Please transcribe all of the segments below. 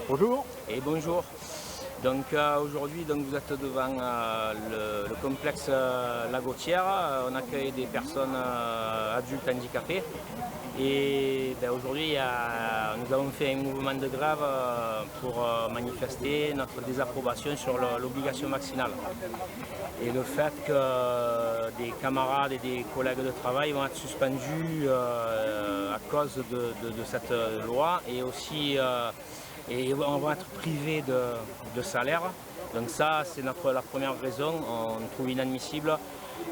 Bonjour. Et bonjour. Donc aujourd'hui vous êtes devant le complexe La Gautière. On accueille des personnes adultes handicapées. Et aujourd'hui nous avons fait un mouvement de grève pour manifester notre désapprobation sur l'obligation vaccinale. Et le fait que des camarades et des collègues de travail vont être suspendus à cause de cette loi et aussi et on va être privés de salaire. Donc ça, c'est la première raison. On trouve inadmissible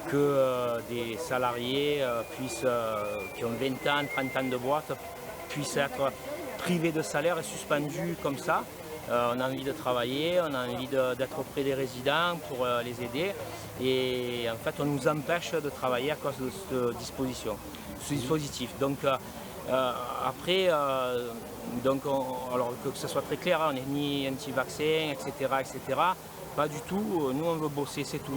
que des salariés qui ont 20 ans, 30 ans de boîte puissent être privés de salaire et suspendus comme ça. On a envie de travailler, on a envie d'être auprès des résidents pour les aider et en fait on nous empêche de travailler à cause de cette disposition, ce dispositif. Donc après, alors que ce soit très clair, hein, on n'est ni anti-vaccin, etc. Pas du tout, nous on veut bosser, c'est tout.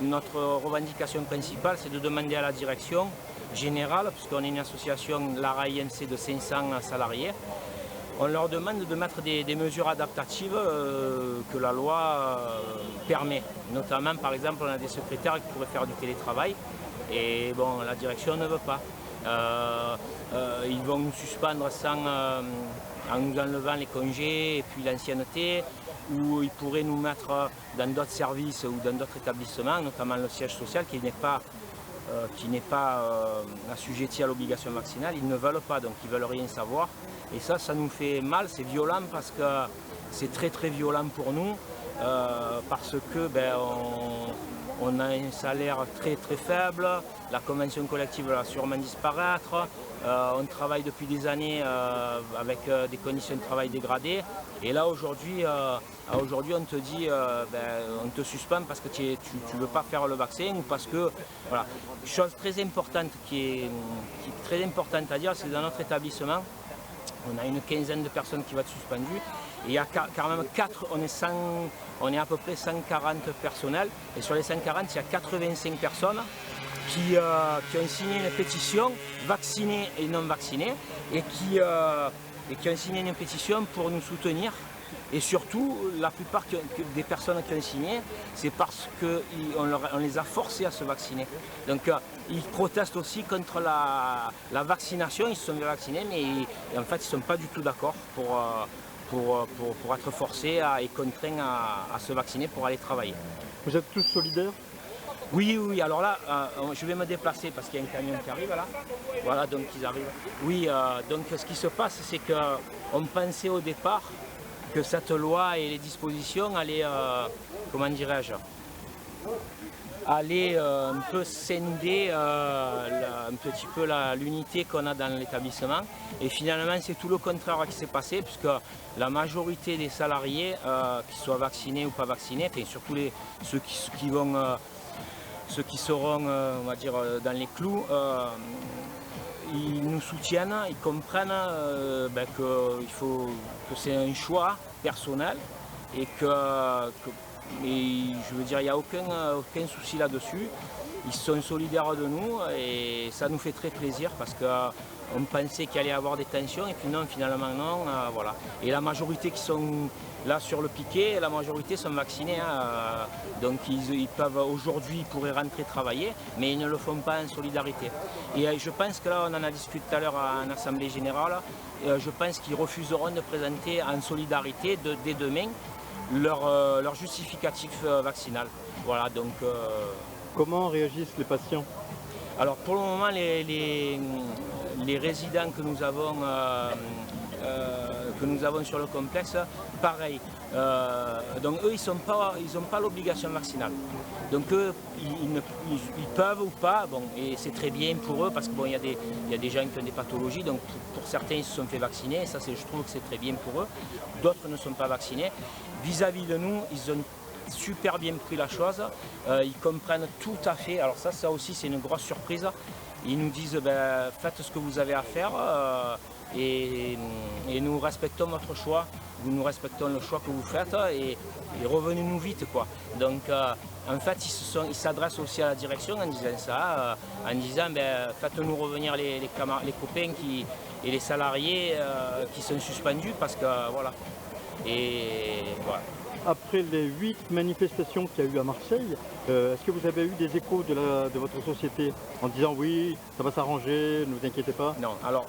Notre revendication principale, c'est de demander à la direction générale, puisqu'on est une association, l'ARA-INC, de 500 salariés, on leur demande de mettre des mesures adaptatives que la loi permet. Notamment, par exemple, on a des secrétaires qui pourraient faire du télétravail, et bon, la direction ne veut pas. Ils vont nous suspendre en nous enlevant les congés et puis l'ancienneté, ou ils pourraient nous mettre dans d'autres services ou dans d'autres établissements, notamment le siège social qui n'est pas assujetti à l'obligation vaccinale. Ils ne veulent pas, donc ils ne veulent rien savoir. Et ça nous fait mal, c'est violent parce que c'est très violent pour nous, parce que on a un salaire très faible, la convention collective va sûrement disparaître, on travaille depuis des années avec des conditions de travail dégradées, et là aujourd'hui on te dit, on te suspend parce que tu ne veux pas faire le vaccin ou parce que, voilà. Chose très importante qui est très importante à dire, c'est dans notre établissement, on a une quinzaine de personnes qui vont être suspendues. Et il y a quand même on est à peu près 140 personnels. Et sur les 140, il y a 85 personnes qui ont signé une pétition, vaccinées et non vaccinées, et qui ont signé une pétition pour nous soutenir. Et surtout, la plupart des personnes qui ont signé, c'est parce qu'on les a forcés à se vacciner. Donc ils protestent aussi contre la vaccination, ils se sont vaccinés, mais en fait ils ne sont pas du tout d'accord pour être forcés et contraints à se vacciner pour aller travailler. Vous êtes tous solidaires? Oui, alors là, je vais me déplacer parce qu'il y a un camion qui arrive là. Voilà, donc ils arrivent. Oui, donc ce qui se passe, c'est qu'on pensait au départ que cette loi et les dispositions allaient, comment dirais-je, allaient un peu scinder un petit peu l'unité qu'on a dans l'établissement. Et finalement, c'est tout le contraire qui s'est passé, puisque la majorité des salariés, qu'ils soient vaccinés ou pas vaccinés, et surtout ceux qui seront, on va dire, dans les clous, ils nous soutiennent, ils comprennent que c'est un choix personnel et je veux dire, il n'y a aucun souci là-dessus. Ils sont solidaires de nous et ça nous fait très plaisir parce qu'on pensait qu'il allait y avoir des tensions et puis non, finalement non, voilà. Et la majorité qui sont là sur le piquet, la majorité sont vaccinés, hein, donc ils peuvent aujourd'hui, ils pourraient rentrer travailler, mais ils ne le font pas en solidarité. Et je pense que là, on en a discuté tout à l'heure en assemblée générale, je pense qu'ils refuseront de présenter en solidarité dès demain leur justificatif vaccinal. Voilà, donc. Comment réagissent les patients? Alors pour le moment, les résidents que nous avons sur le complexe, pareil. Donc eux, ils n'ont pas l'obligation vaccinale. Donc eux, ils peuvent ou pas, bon, et c'est très bien pour eux parce que bon, il y a des gens qui ont des pathologies, donc pour certains, ils se sont fait vacciner, et ça, je trouve que c'est très bien pour eux. D'autres ne sont pas vaccinés. Vis-à-vis de nous, ils ont super bien pris la chose, ils comprennent tout à fait, alors ça aussi c'est une grosse surprise, ils nous disent faites ce que vous avez à faire et nous respectons votre choix, nous respectons le choix que vous faites et revenez-nous vite quoi. Donc en fait, ils s'adressent aussi à la direction en disant ça, en disant ben, faites-nous revenir les copains et les salariés qui sont suspendus parce que voilà. Et voilà. Après les 8 manifestations qu'il y a eu à Marseille, est-ce que vous avez eu des échos de votre société en disant oui, ça va s'arranger, ne vous inquiétez pas? Non, alors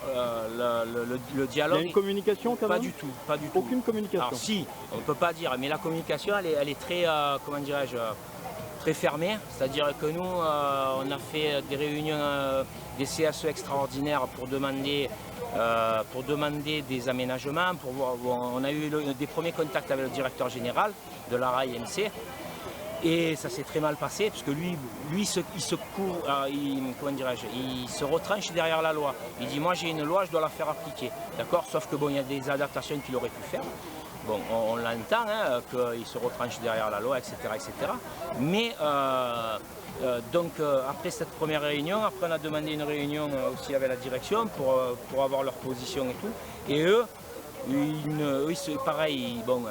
le Il y dialogue... a une communication quand même? Pas du tout, pas du tout. Aucune communication? Alors si, on ne peut pas dire, mais la communication elle est très, comment dirais-je, très fermée. C'est-à-dire que nous, on a fait des réunions, des CSE extraordinaires pour demander des aménagements. On a eu des premiers contacts avec le directeur général de la RAI-MC. Et ça s'est très mal passé, parce que lui il se retranche derrière la loi. Il dit moi j'ai une loi, je dois la faire appliquer. D'accord? Sauf que bon, il y a des adaptations qu'il aurait pu faire. Bon, on l'entend, hein, qu'il se retranche derrière la loi, etc. etc. Mais après cette première réunion, après on a demandé une réunion aussi avec la direction pour avoir leur position et tout. Et eux, pareil, bon,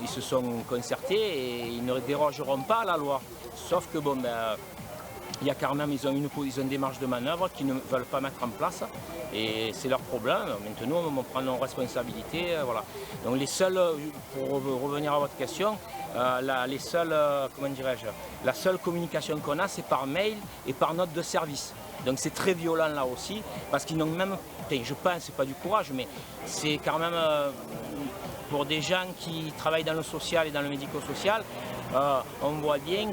ils se sont concertés et ils ne dérogeront pas à la loi. Sauf que bon, ben, il y a quand même, ils ont des marges de manœuvre qu'ils ne veulent pas mettre en place et c'est leur problème. Maintenant, on prend nos responsabilités. Voilà. Donc les seuls, pour revenir à votre question, la seule communication qu'on a, c'est par mail et par note de service. Donc c'est très violent là aussi, parce qu'ils n'ont même, je pense, c'est pas du courage, mais c'est quand même pour des gens qui travaillent dans le social et dans le médico-social, on voit bien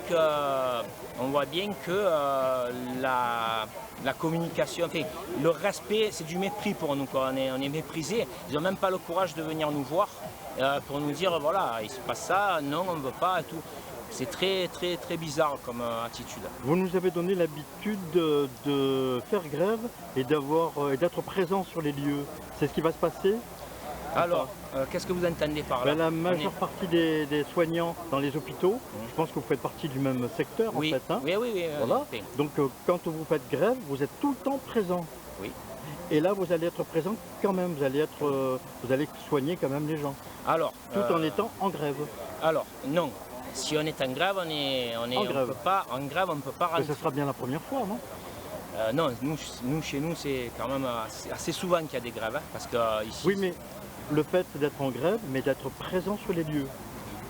que la communication, enfin, le respect, c'est du mépris pour nous, quoi. On est méprisés. Ils n'ont même pas le courage de venir nous voir pour nous dire voilà, il se passe ça, non, on ne veut pas et tout. C'est très très très bizarre comme attitude. Vous nous avez donné l'habitude de faire grève et d'être présent sur les lieux. C'est ce qui va se passer? Alors, qu'est-ce que vous entendez par là? La majeure partie des soignants dans les hôpitaux, je pense que vous faites partie du même secteur oui. en fait. Hein, oui. Voilà. Donc quand vous faites grève, vous êtes tout le temps présent. Oui. Et là, vous allez être présent quand même, vous allez soigner quand même les gens. Alors, tout en étant en grève. Alors, non. Si on est en grève, on peut pas rentrer. Mais ça sera bien la première fois, non? Non, chez nous, c'est quand même assez souvent qu'il y a des grèves. Hein, parce que ici, oui, mais le fait d'être en grève, mais d'être présent sur les lieux,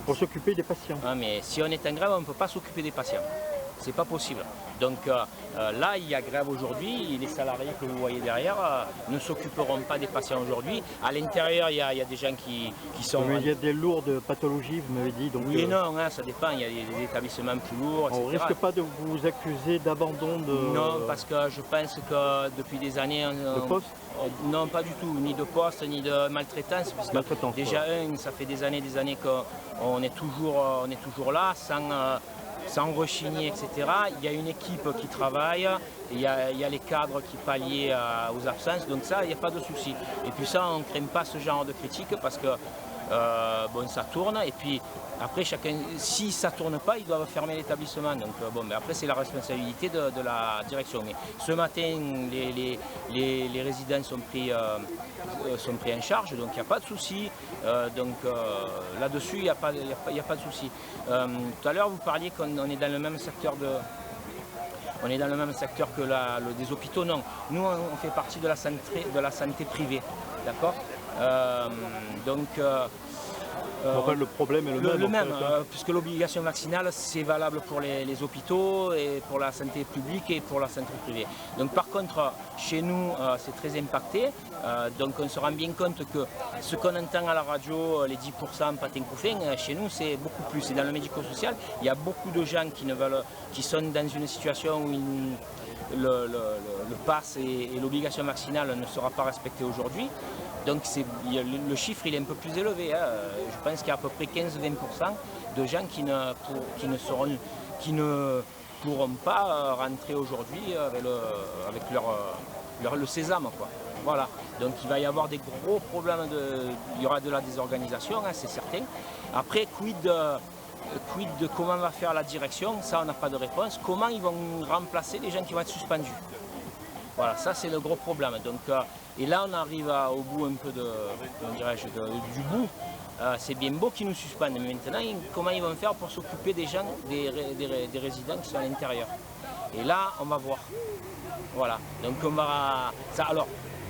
pour s'occuper des patients. Ah, mais si on est en grève, on ne peut pas s'occuper des patients. C'est pas possible. Donc là, il y a grève aujourd'hui. Les salariés que vous voyez derrière ne s'occuperont pas des patients aujourd'hui. À l'intérieur, il y a des gens qui sont... Mais il y a des lourdes pathologies, vous m'avez dit. Donc, oui et non, hein, ça dépend. Il y a des établissements plus lourds, etc. On ne risque pas de vous accuser d'abandon de... Non, parce que je pense que depuis des années... De poste? Non, pas du tout. Ni de poste, ni de maltraitance. Maltraitance, déjà, ça fait des années qu'on est toujours là, sans rechigner, etc. Il y a une équipe qui travaille, il y a les cadres qui pallient aux absences, donc ça, il n'y a pas de souci. Et puis ça, on ne craint pas ce genre de critique parce que bon, ça tourne, et puis après, si ça ne tourne pas, ils doivent fermer l'établissement. Donc bon, mais après, c'est la responsabilité de la direction. Mais ce matin, les résidents sont pris en charge, donc il n'y a pas de souci. Donc là-dessus, il n'y a pas de souci. Tout à l'heure, vous parliez qu'on est dans le même secteur que des hôpitaux. Non, nous, on fait partie de la santé privée, d'accord? Enfin, le problème est le même. Puisque l'obligation vaccinale, c'est valable pour les hôpitaux et pour la santé publique et pour la santé privée. Donc par contre, chez nous, c'est très impacté. Donc on se rend bien compte que ce qu'on entend à la radio, les 10% patin couffin, chez nous, c'est beaucoup plus. Et dans le médico-social, il y a beaucoup de gens qui sont dans une situation où le pass et l'obligation vaccinale ne sera pas respectée aujourd'hui. Donc le chiffre il est un peu plus élevé. Hein. Je pense qu'il y a à peu près 15-20% de gens qui ne pourront pas rentrer aujourd'hui avec le sésame, quoi. Voilà. Donc il va y avoir des gros problèmes, il y aura de la désorganisation, hein, c'est certain. Après, quid de comment va faire la direction, ça on n'a pas de réponse. Comment ils vont remplacer les gens qui vont être suspendus? Voilà, ça c'est le gros problème. Donc, et là on arrive au bout un peu du bout. c'est bien beau qu'ils nous suspendent, mais maintenant, comment ils vont faire pour s'occuper des gens, des résidents qui sont à l'intérieur? Et là, on va voir. Voilà. Donc on va... Ça, alors,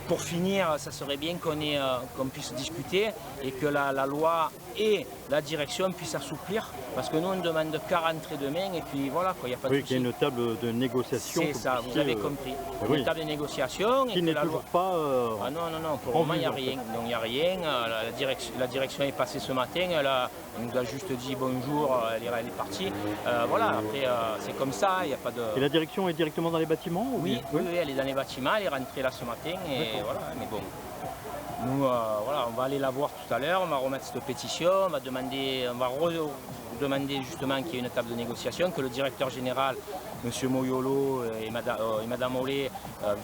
pour finir, ça serait bien qu'on puisse discuter et que la loi et la direction puissent assouplir, parce que nous on demande qu'à rentrer demain et puis voilà, il n'y a pas de souci. Qu'il y ait une table de négociation. C'est ça, vous avez compris. Une table de négociation. Qui n'est toujours pas... Ah non, pour le moment il n'y a rien. Donc il n'y a rien. La direction est passée ce matin, elle nous a juste dit bonjour, elle est partie. Voilà, après c'est comme ça, il n'y a pas de... Et la direction est directement dans les bâtiments oui, elle est dans les bâtiments, elle est rentrée là ce matin et voilà, mais bon. Nous, voilà, on va aller la voir tout à l'heure, on va remettre cette pétition, on va demander justement qu'il y ait une table de négociation, que le directeur général, M. Moyolo et Mme Olé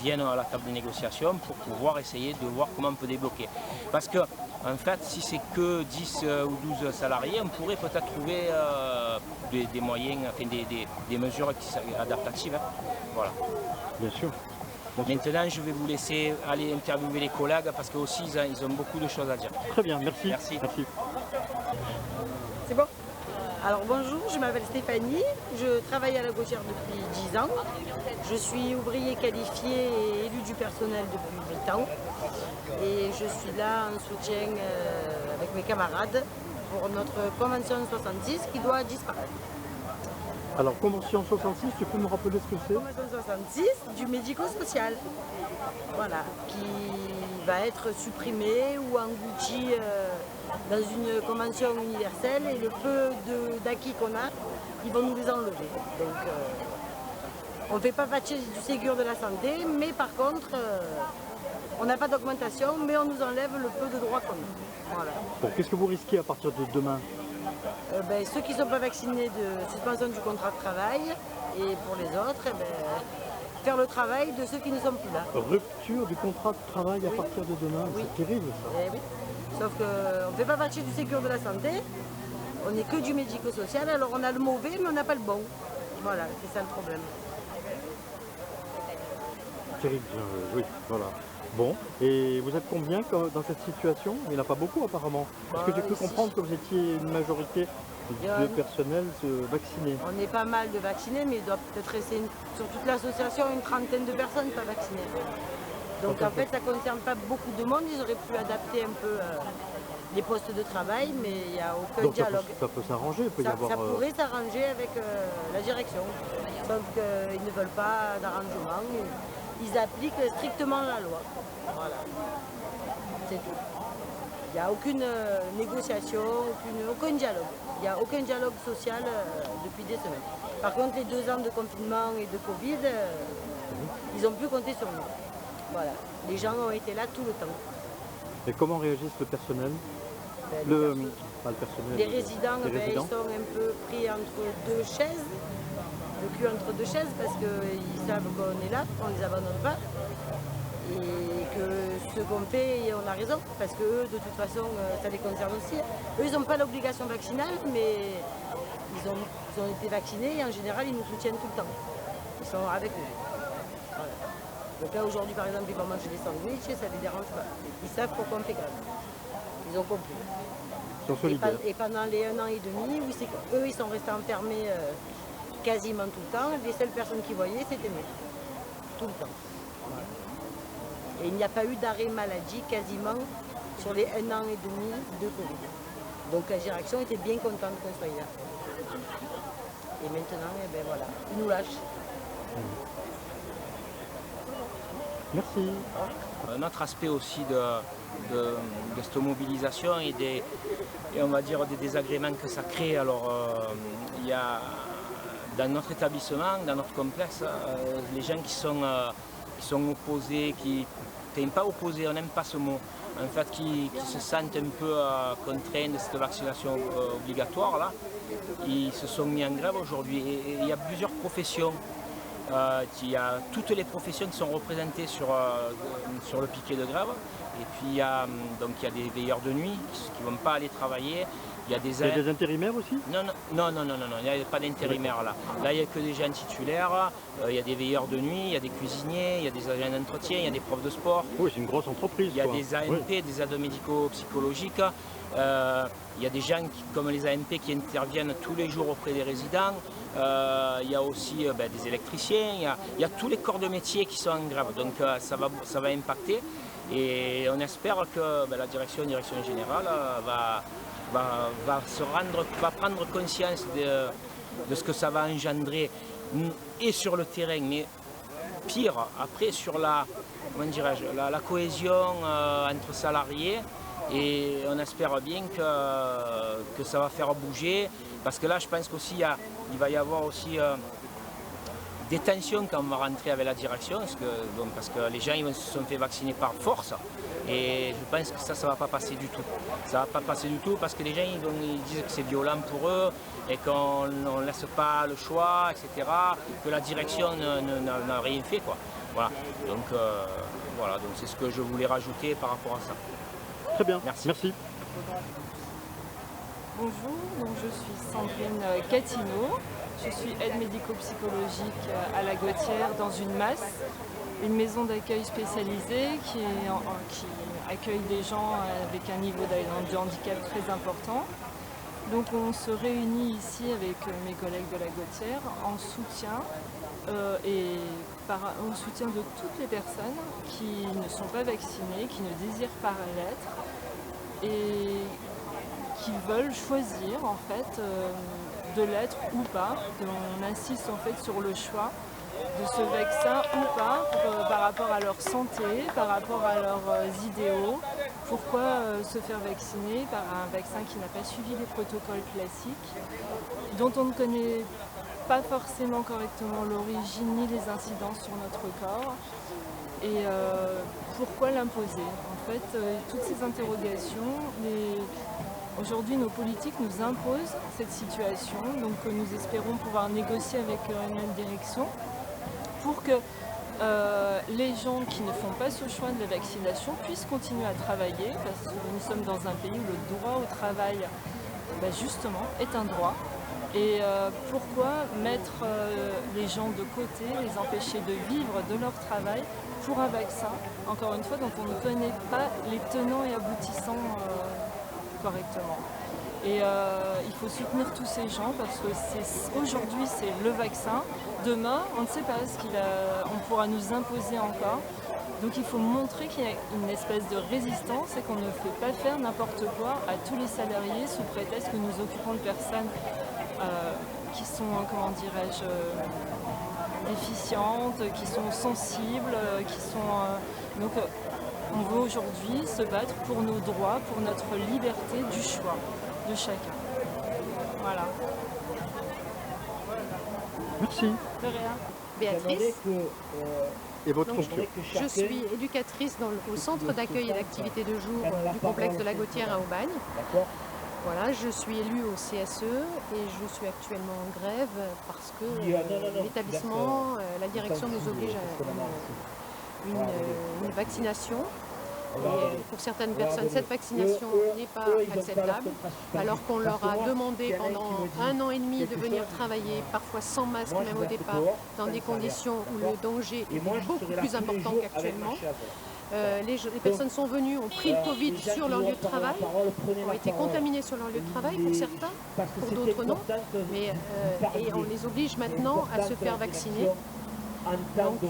viennent à la table de négociation pour pouvoir essayer de voir comment on peut débloquer. Parce que, en fait, si c'est que 10 ou 12 salariés, on pourrait peut-être trouver des moyens, enfin, des mesures qui sont adaptatives. Hein. Voilà. Bien sûr. Maintenant, je vais vous laisser aller interviewer les collègues parce qu'eux aussi, ils ont beaucoup de choses à dire. Très bien, merci. Merci. C'est bon? Alors bonjour, je m'appelle Stéphanie, je travaille à la Gautière depuis 10 ans. Je suis ouvrier qualifié et élu du personnel depuis 8 ans. Et je suis là en soutien avec mes camarades pour notre convention 66 qui doit disparaître. Alors, convention 66, tu peux me rappeler ce que c'est? Convention 66 du médico-social, voilà, qui va être supprimée ou engloutie dans une convention universelle et le peu d'acquis qu'on a, ils vont nous les enlever. Donc, on ne fait pas partie du Ségur de la santé, mais par contre, on n'a pas d'augmentation, mais on nous enlève le peu de droits qu'on a. Voilà. Bon, qu'est-ce que vous risquez à partir de demain? Ceux qui ne sont pas vaccinés de suspension du contrat de travail et pour les autres, faire le travail de ceux qui ne sont plus là. Rupture du contrat de travail à partir de demain, c'est terrible ça. Oui. Sauf qu'on ne fait pas partie du Ségur de la santé, on n'est que du médico-social, alors on a le mauvais mais on n'a pas le bon. Voilà, c'est ça le problème. Terrible, oui, voilà. Bon, et vous êtes combien dans cette situation? Il n'y en a pas beaucoup apparemment. Est-ce que j'ai cru comprendre que vous étiez une majorité de personnel vacciné? On est pas mal de vaccinés, mais il doit peut-être rester sur toute l'association une trentaine de personnes pas vaccinées. Donc en fait ça ne concerne pas beaucoup de monde, ils auraient pu adapter un peu les postes de travail, mais il n'y a aucun dialogue. Ça peut s'arranger, il peut y avoir... Ça pourrait s'arranger avec la direction, sauf qu'ils ne veulent pas d'arrangement. Ils appliquent strictement la loi. Voilà. C'est tout. Il n'y a aucune négociation, aucun dialogue. Il n'y a aucun dialogue social depuis des semaines. Par contre, les 2 ans de confinement et de Covid, ils ont pu compter sur nous. Voilà. Les gens ont été là tout le temps. Et comment réagissent le personnel? Pas le personnel. Les résidents, ils sont un peu pris entre 2 chaises. Le cul entre 2 chaises parce qu'ils savent qu'on est là, qu'on ne les abandonne pas et que ce qu'on fait, on a raison parce que eux, de toute façon, ça les concerne aussi. Eux, ils n'ont pas l'obligation vaccinale, mais ils ont été vaccinés et en général, ils nous soutiennent tout le temps. Ils sont avec nous. Voilà. Donc là, aujourd'hui, par exemple, ils vont manger des sandwichs et ça ne les dérange pas. Ils savent pourquoi on fait grève. Ils ont compris. Ils sont solidaires. Et pendant les 1 an et demi, eux, ils sont restés enfermés quasiment tout le temps. Les seules personnes qui voyaient, c'était nous. Tout le temps. Voilà. Et il n'y a pas eu d'arrêt maladie quasiment sur les 1 an et demi de Covid. Donc la direction était bien contente qu'on soit là. Et maintenant, voilà, ils nous lâchent. Merci. Un autre aspect aussi de cette mobilisation et on va dire des désagréments que ça crée. Alors il y a dans notre établissement, dans notre complexe, les gens qui sont opposés, pas opposés, on n'aime pas ce mot, en fait qui se sentent un peu contraints de cette vaccination obligatoire là, ils se sont mis en grève aujourd'hui et il y a plusieurs professions. Il y a toutes les professions qui sont représentées sur le piquet de grève. Et puis il y a des veilleurs de nuit qui ne vont pas aller travailler. Il y a des intérimaires aussi? Non, il n'y a pas d'intérimaires là. Là, il n'y a que des gens titulaires, il y a des veilleurs de nuit, il y a des cuisiniers, il y a des agents d'entretien, il y a des profs de sport. Oui, c'est une grosse entreprise. Il y a des AMP, des aides médico-psychologiques. Il y a des gens comme les AMP qui interviennent tous les jours auprès des résidents. Il y a aussi des électriciens, il y a tous les corps de métier qui sont en grève. Donc ça va impacter. Et on espère que la direction générale va prendre conscience de ce que ça va engendrer et sur le terrain, mais pire, après sur la cohésion entre salariés. Et on espère bien que ça va faire bouger, parce que là je pense qu'aussi il va y avoir aussi des tensions quand on va rentrer avec la direction, parce que les gens ils se sont fait vacciner par force, et je pense que ça ne va pas passer du tout. Ça ne va pas passer du tout parce que les gens ils disent que c'est violent pour eux et qu'on ne laisse pas le choix, etc., que la direction n'a rien fait, quoi. Voilà, donc c'est ce que je voulais rajouter par rapport à ça. Très bien, merci. Bonjour, donc je suis Sandrine Catino, je suis aide médico-psychologique à la Gautière dans une MAS, une maison d'accueil spécialisée qui accueille des gens avec un niveau de handicap très important. Donc on se réunit ici avec mes collègues de la Gautière en soutien au soutien de toutes les personnes qui ne sont pas vaccinées, qui ne désirent pas l'être et qui veulent choisir en fait de l'être ou pas. On insiste en fait sur le choix de ce vaccin ou pas par rapport à leur santé, par rapport à leurs idéaux. Pourquoi se faire vacciner par un vaccin qui n'a pas suivi les protocoles classiques, dont on ne connaît pas forcément correctement l'origine ni les incidences sur notre corps, et pourquoi l'imposer? En fait, toutes ces interrogations, aujourd'hui nos politiques nous imposent cette situation, donc nous espérons pouvoir négocier avec une direction pour que les gens qui ne font pas ce choix de la vaccination puissent continuer à travailler, parce que nous sommes dans un pays où le droit au travail, justement, est un droit. Et pourquoi mettre les gens de côté, les empêcher de vivre de leur travail pour un vaccin, encore une fois, dont on ne connaît pas les tenants et aboutissants correctement. Et il faut soutenir tous ces gens parce que aujourd'hui c'est le vaccin, demain on ne sait pas ce qu'on pourra nous imposer encore. Donc il faut montrer qu'il y a une espèce de résistance et qu'on ne fait pas faire n'importe quoi à tous les salariés sous prétexte que nous occupons de personnes qui sont, comment dirais-je, déficientes, qui sont sensibles, qui sont... donc on veut aujourd'hui se battre pour nos droits, pour notre liberté du choix de chacun. Voilà. Merci. De rien. Béatrice. Et votre Donc, fonction? je suis éducatrice au centre d'accueil et d'activité de jour du complexe de la Gautière à Aubagne. Voilà, je suis élue au CSE et je suis actuellement en grève parce que l'établissement, la direction nous oblige à une vaccination. Et pour certaines personnes, cette vaccination n'est pas acceptable, alors qu'on leur a demandé pendant 1 an et demi de venir travailler, parfois sans masque, même au départ, dans des conditions où le danger est beaucoup plus important qu'actuellement. Les personnes sont venues, ont pris le Covid sur leur lieu de travail, ont été contaminées sur leur lieu de travail pour certains, pour d'autres non, et on les oblige maintenant à se faire vacciner. Donc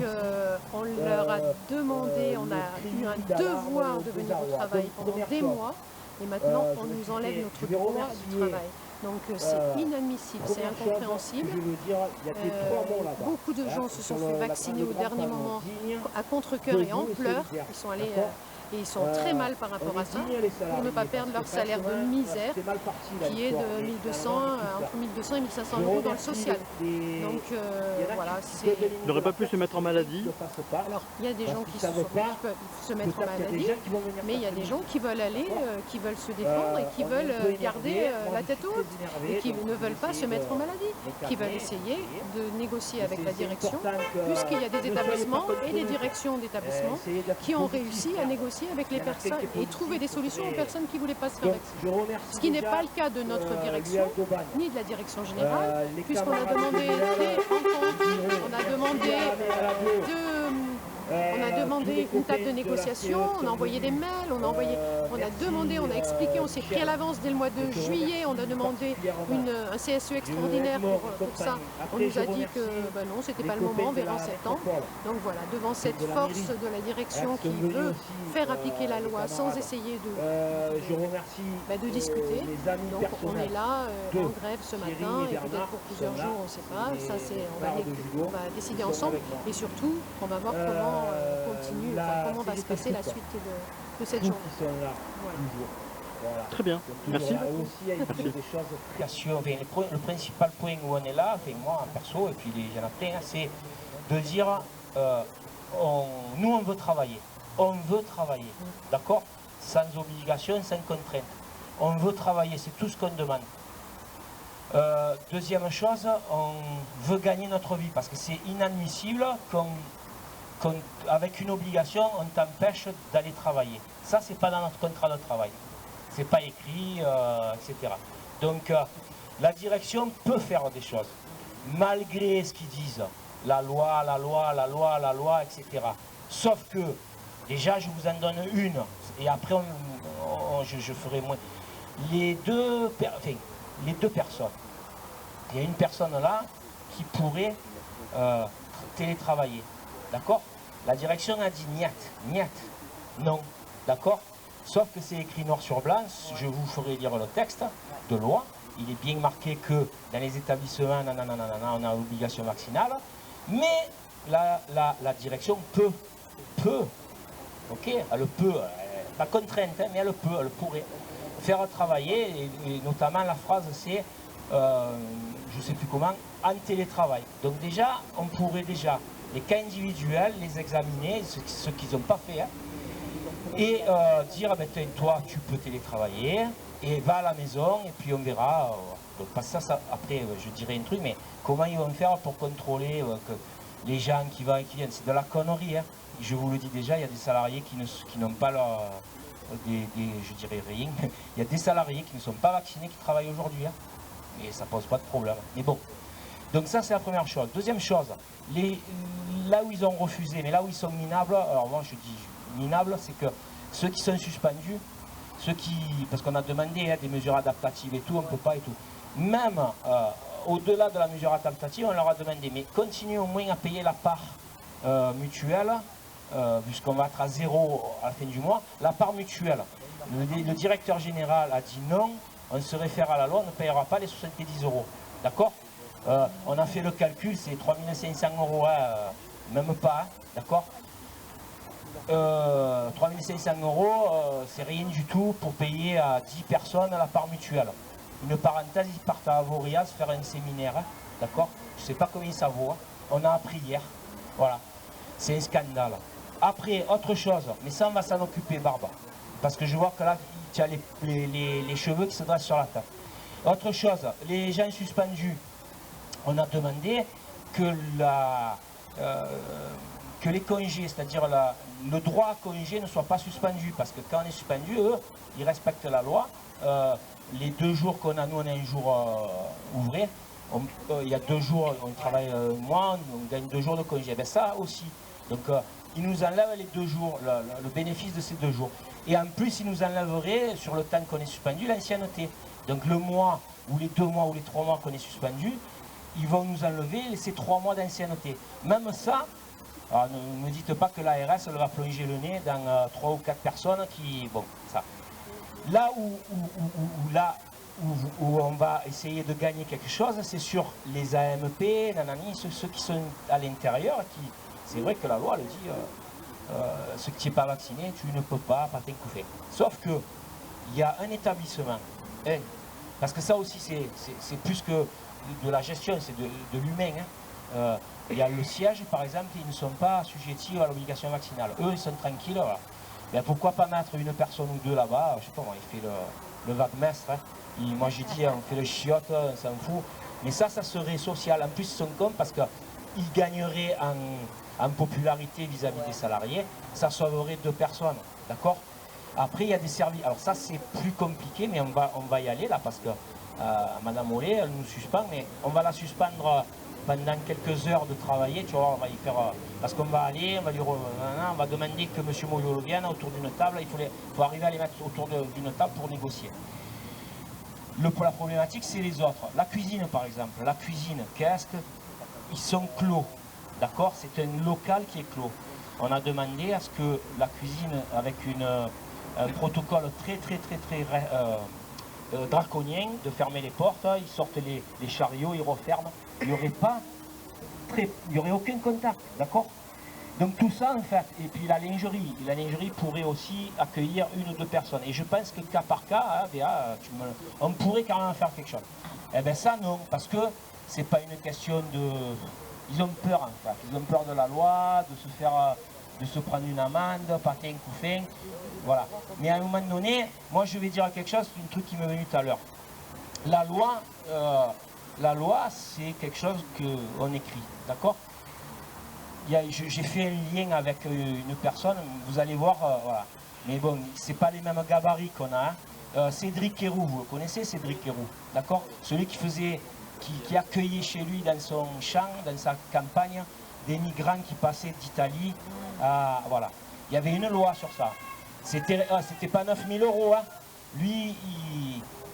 on leur a demandé, on a eu un devoir de venir au travail pendant des mois et maintenant on nous enlève notre droit du travail. Donc c'est inadmissible, c'est incompréhensible. Beaucoup de gens se sont fait vacciner au dernier moment à contre-cœur et en pleurs. Ils sont allés et ils sont très mal par rapport à ça, pour ne pas perdre leur salaire de misère, qui est de 1200, entre 1200 et 1500 euros dans le social. Donc voilà, c'est... Il n'aurait pas pu se mettre en maladie? Alors, il y a des gens qui peuvent se mettre en maladie, mais il y a des gens qui veulent aller, qui veulent se défendre et qui veulent garder la tête haute, et qui ne veulent pas se mettre en maladie, qui veulent essayer de négocier avec la direction, puisqu'il y a des établissements et des directions d'établissements qui ont réussi à négocier avec les personnes et trouver des solutions aux personnes qui ne voulaient pas se faire vacciner. Ce qui n'est pas le cas de notre direction, ni de la direction générale, puisqu'on a demandé des rencontres, on a demandé demandé une table de négociation, on a envoyé des mails, on a demandé, on a expliqué, on s'est pris à l'avance dès le mois de juillet, on a demandé un CSE extraordinaire pour ça. On nous a dit que non, c'était pas le moment, on verra en septembre. Donc voilà, devant cette force de la direction qui veut faire appliquer la loi sans essayer de discuter. Donc on est là en grève ce matin et peut-être pour plusieurs jours, on ne sait pas. Ça, on va décider ensemble et surtout, on va voir comment comment va se passer la suite de cette journée. Voilà. Très bien, merci. Le principal point où on est là, moi perso, et puis il y en a plein, c'est de dire nous on veut travailler. On veut travailler, d'accord? Sans obligation, sans contrainte. On veut travailler, c'est tout ce qu'on demande. Deuxième chose, on veut gagner notre vie parce que c'est inadmissible qu'avec une obligation, on t'empêche d'aller travailler. Ça, c'est pas dans notre contrat de travail. C'est pas écrit, etc. Donc, la direction peut faire des choses, malgré ce qu'ils disent. La loi, la loi, la loi, la loi, etc. Sauf que, déjà, je vous en donne une, et après, je ferai moins. Les deux personnes. Il y a une personne là qui pourrait télétravailler. D'accord? La direction a dit niet, non. D'accord? Sauf que c'est écrit noir sur blanc, je vous ferai lire le texte de loi. Il est bien marqué que dans les établissements, on a l'obligation vaccinale. Mais la direction peut, ok? Elle peut, pas contrainte, hein, mais elle pourrait faire travailler, et notamment la phrase c'est, je ne sais plus comment, en télétravail. Donc déjà, on pourrait déjà, les cas individuels, les examiner, ceux qu'ils n'ont pas fait, hein, et dire, toi tu peux télétravailler, et va à la maison, et puis on verra, donc pas ça, après je dirais un truc, mais comment ils vont faire pour contrôler que les gens qui vont et qui viennent, c'est de la connerie, hein. Je vous le dis déjà, il y a des salariés qui n'ont pas leur... je dirais rien, il y a des salariés qui ne sont pas vaccinés qui travaillent aujourd'hui, hein, et ça pose pas de problème. Mais bon, donc ça c'est la première chose. Deuxième chose, là où ils ont refusé, mais là où ils sont minables, alors moi je dis minables, c'est que ceux qui sont suspendus, parce qu'on a demandé des mesures adaptatives et tout, on ne peut pas et tout. Même au-delà de la mesure adaptative, on leur a demandé, mais continuez au moins à payer la part mutuelle, puisqu'on va être à 0 à la fin du mois, la part mutuelle. Le directeur général a dit non, on se réfère à la loi, on ne payera pas les 70 €. D'accord? On a fait le calcul, c'est 3 500 €, même pas, hein, d'accord? 3 500 €, c'est rien du tout pour payer à 10 personnes la part mutuelle. Une parenthèse, ils partent à Avoria se faire un séminaire, hein, d'accord? Je ne sais pas combien ça vaut, hein. On a appris hier, voilà. C'est un scandale. Après, autre chose, mais ça on va s'en occuper, Barbara, parce que je vois que là, tu as les cheveux qui se dressent sur la table. Autre chose, les gens suspendus, on a demandé que les congés, c'est-à-dire le droit à congé ne soit pas suspendu, parce que quand on est suspendu, eux, ils respectent la loi. Les 2 jours qu'on a, nous, on a un jour ouvré, il y a 2 jours, on travaille moins, on gagne 2 jours de congé. Ben ça aussi. Donc, ils nous enlèvent les 2 jours, le bénéfice de ces 2 jours. Et en plus, ils nous enlèveraient, sur le temps qu'on est suspendu, l'ancienneté. Donc le mois, ou les 2 mois, ou les 3 mois qu'on est suspendu, ils vont nous enlever ces 3 mois d'ancienneté. Même ça, alors ne me dites pas que l'ARS elle va plonger le nez dans 3 ou 4 personnes qui... Bon, ça. Là où on va essayer de gagner quelque chose, c'est sur les AMP, nanani, ceux qui sont à l'intérieur, qui... C'est vrai que la loi le dit, ce qui n'est pas vacciné, tu ne peux pas t'incouffer. Sauf que il y a un établissement, hein, parce que ça aussi c'est plus que de la gestion, c'est de l'humain. Hein. Il y a le siège par exemple, ils ne sont pas assujettis à l'obligation vaccinale. Eux ils sont tranquilles. Voilà. Ben, pourquoi pas mettre une personne ou 2 là-bas, je sais pas moi, il fait le vaguemestre. Hein. Moi j'ai dit on fait le chiotte, on s'en fout. Mais ça serait social. En plus ils sont cons parce qu'ils gagneraient en popularité vis-à-vis des salariés, ça sauverait 2 personnes, d'accord? Après, il y a des services, alors ça c'est plus compliqué, mais on va y aller là, parce que Madame Olé, elle nous suspend, mais on va la suspendre pendant quelques heures de travailler, tu vois, on va y faire... parce qu'on va aller, on va demander que M. Moyolo vienne autour d'une table, il faut arriver à les mettre autour d'une table pour négocier. La problématique, c'est les autres. La cuisine, par exemple. La cuisine, ils sont clos, d'accord? C'est un local qui est clos. On a demandé à ce que la cuisine, avec un protocole très draconien, de fermer les portes, ils sortent les chariots, ils referment. Il n'y aurait aucun contact, d'accord? Donc tout ça, en fait, et puis la lingerie pourrait aussi accueillir une ou deux personnes. Et je pense que cas par cas, hein, Béa, on pourrait quand même faire quelque chose. Eh bien ça, non, parce que c'est pas une question de... Ils ont peur, en fait. Ils ont peur de la loi, de se prendre une amende, patin, couffin, voilà. Mais à un moment donné, moi je vais dire quelque chose, un truc qui m'est venu tout à l'heure. La loi, c'est quelque chose qu'on écrit, d'accord? J'ai fait un lien avec une personne, vous allez voir, voilà. Mais bon, c'est pas les mêmes gabarits qu'on a. Hein. Cédric Héroux, vous le connaissez, Cédric Héroux, d'accord? Celui qui accueillait chez lui dans son champ, dans sa campagne, des migrants qui passaient d'Italie. Voilà. Il y avait une loi sur ça. C'était pas 9 000 €. Hein.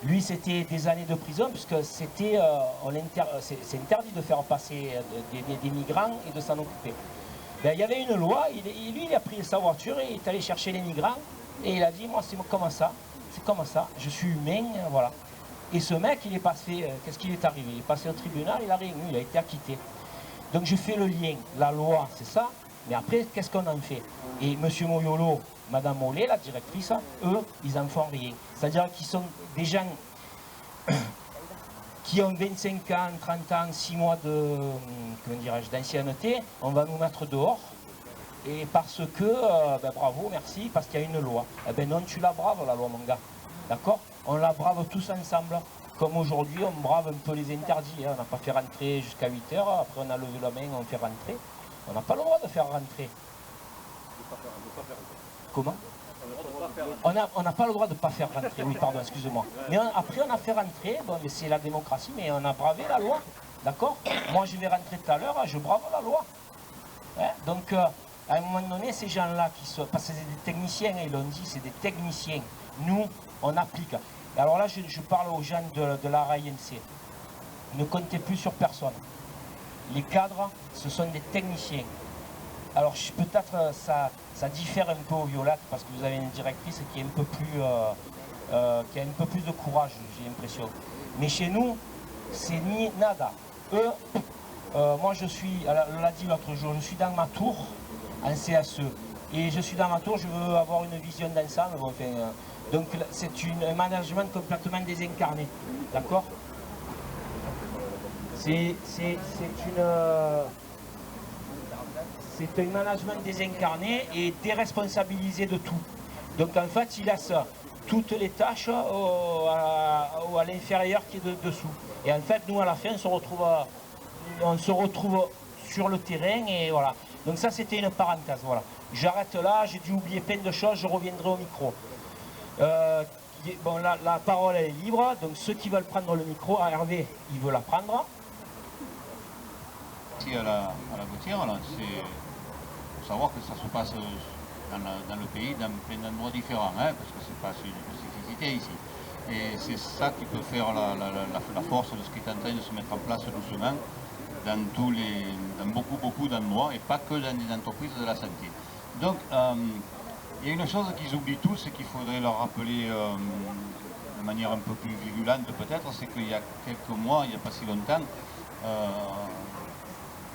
Lui c'était des années de prison, puisque c'est interdit de faire passer des migrants et de s'en occuper. Ben, il y avait une loi, lui il a pris sa voiture et il est allé chercher les migrants et il a dit, moi c'est comme ça, je suis humain, voilà. Et ce mec, il est passé, qu'est-ce qu'il est arrivé? Il est passé au tribunal, il a été acquitté. Donc je fais le lien, la loi c'est ça, mais après qu'est-ce qu'on en fait? Et M. Moyolo, Mme Mollet, la directrice, eux, ils n'en font rien. C'est-à-dire qu'ils sont des gens qui ont 25 ans, 30 ans, 6 mois d'ancienneté, on va nous mettre dehors. Et parce que, ben bravo, merci, parce qu'il y a une loi. Eh ben non, tu la braves la loi, mon gars. D'accord? On la brave tous ensemble. Comme aujourd'hui, on brave un peu les interdits. Hein. On n'a pas fait rentrer jusqu'à 8 h, après on a levé la main, on fait rentrer. On n'a pas le droit de faire rentrer. Comment? On n'a pas le droit de ne pas faire rentrer, oui, pardon, excusez-moi. Mais après, on a fait rentrer, bon, c'est la démocratie, mais on a bravé la loi, d'accord? Moi, je vais rentrer tout à l'heure, je brave la loi. Hein? Donc, à un moment donné, ces gens-là, parce que c'est des techniciens, ils l'ont dit, c'est des techniciens. Nous, on applique. Et alors là, je parle aux gens de la RAINC. Ne comptez plus sur personne. Les cadres, ce sont des techniciens. Alors peut-être ça diffère un peu au Violette parce que vous avez une directrice qui est un peu plus, qui a un peu plus de courage, j'ai l'impression. Mais chez nous, c'est ni nada. Eux, moi je suis, elle l'a dit l'autre jour, je suis dans ma tour en CSE. Et je suis dans ma tour, je veux avoir une vision d'ensemble. Bon, enfin, donc c'est un management complètement désincarné. D'accord? C'est un management désincarné et déresponsabilisé de tout. Donc en fait, il laisse toutes les tâches à l'inférieur qui est dessous. Et en fait, nous à la fin, on se retrouve sur le terrain et voilà. Donc ça, c'était une parenthèse. Voilà. J'arrête là, j'ai dû oublier plein de choses, je reviendrai au micro. Bon, la parole elle est libre, donc ceux qui veulent prendre le micro, Hervé, il veut la prendre. Ici à la Gautière, c'est pour savoir que ça se passe dans le pays, dans plein d'endroits différents, hein, parce que c'est pas une spécificité ici. Et c'est ça qui peut faire la force de ce qui est en train de se mettre en place doucement dans beaucoup d'endroits, et pas que dans des entreprises de la santé. Donc, il y a une chose qu'ils oublient tous et qu'il faudrait leur rappeler de manière un peu plus vigilante peut-être, c'est qu'il y a quelques mois, il n'y a pas si longtemps,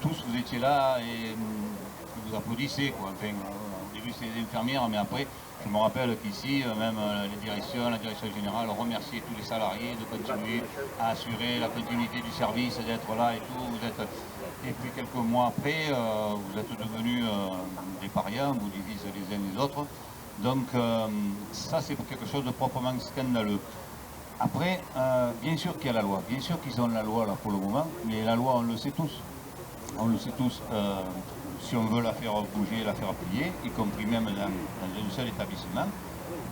tous vous étiez là et vous applaudissez, quoi. Enfin, au début c'était les infirmières, mais après je me rappelle qu'ici, même la direction générale remerciait tous les salariés de continuer à assurer la continuité du service, d'être là et tout. Et puis quelques mois après, vous êtes devenus des parias, vous divisez les uns les autres. Donc ça c'est quelque chose de proprement scandaleux. Après, bien sûr qu'il y a la loi, bien sûr qu'ils ont la loi là pour le moment, mais la loi on le sait tous. On le sait tous, si on veut la faire bouger, la faire plier, y compris même dans un seul établissement,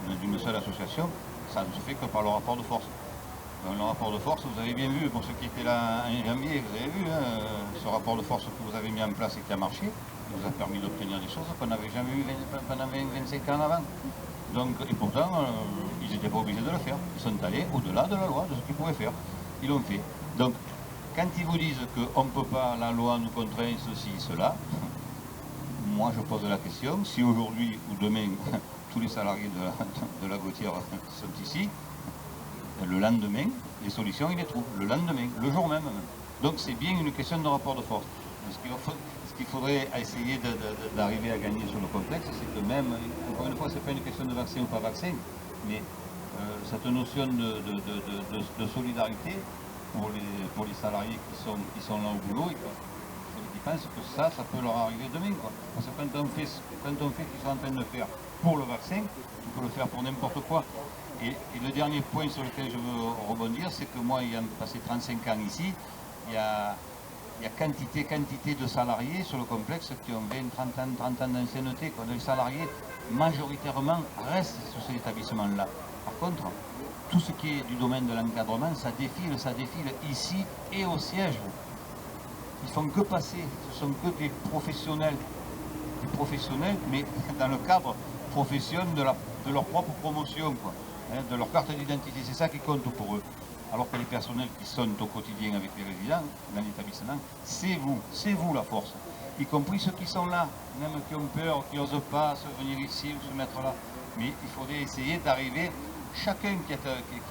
dans une seule association, ça ne se fait que par le rapport de force. Dans le rapport de force, vous avez bien vu, pour ceux qui étaient là en janvier, vous avez vu, hein, ce rapport de force que vous avez mis en place et qui a marché, nous a permis d'obtenir des choses qu'on n'avait jamais eues pendant 25 ans avant. Donc, et pourtant, ils n'étaient pas obligés de le faire. Ils sont allés au-delà de la loi, de ce qu'ils pouvaient faire. Ils l'ont fait. Donc, quand ils vous disent qu'on ne peut pas, la loi nous contraint ceci, cela, moi je pose la question, si aujourd'hui ou demain, tous les salariés de la Gautière sont ici, le lendemain, les solutions, ils les trouvent. Le lendemain, le jour même. Donc c'est bien une question de rapport de force. Ce qu'il faudrait essayer d'arriver à gagner sur le complexe, c'est que même, encore une fois, ce n'est pas une question de vaccin ou pas vaccin, mais cette notion de solidarité pour les salariés qui sont là au boulot, et qui pensent que ça peut leur arriver demain. Quoi. Parce que quand on fait ce qu'ils sont en train de faire pour le vaccin, tu peux le faire pour n'importe quoi. Et le dernier point sur lequel je veux rebondir, c'est que moi, ayant passé 35 ans ici, il y a quantité de salariés sur le complexe qui ont 20, 30 ans d'ancienneté. Les salariés, majoritairement, restent sur cet établissement-là. Par contre, tout ce qui est du domaine de l'encadrement, ça défile ici et au siège. Ils ne font que passer, ce sont que des professionnels, mais dans le cadre professionnel de leur propre promotion, quoi, hein, de leur carte d'identité. C'est ça qui compte pour eux. Alors que les personnels qui sont au quotidien avec les résidents dans l'établissement, c'est vous la force. Y compris ceux qui sont là, même qui ont peur, qui n'osent pas venir ici ou se mettre là. Mais il faudrait essayer d'arriver, chacun qui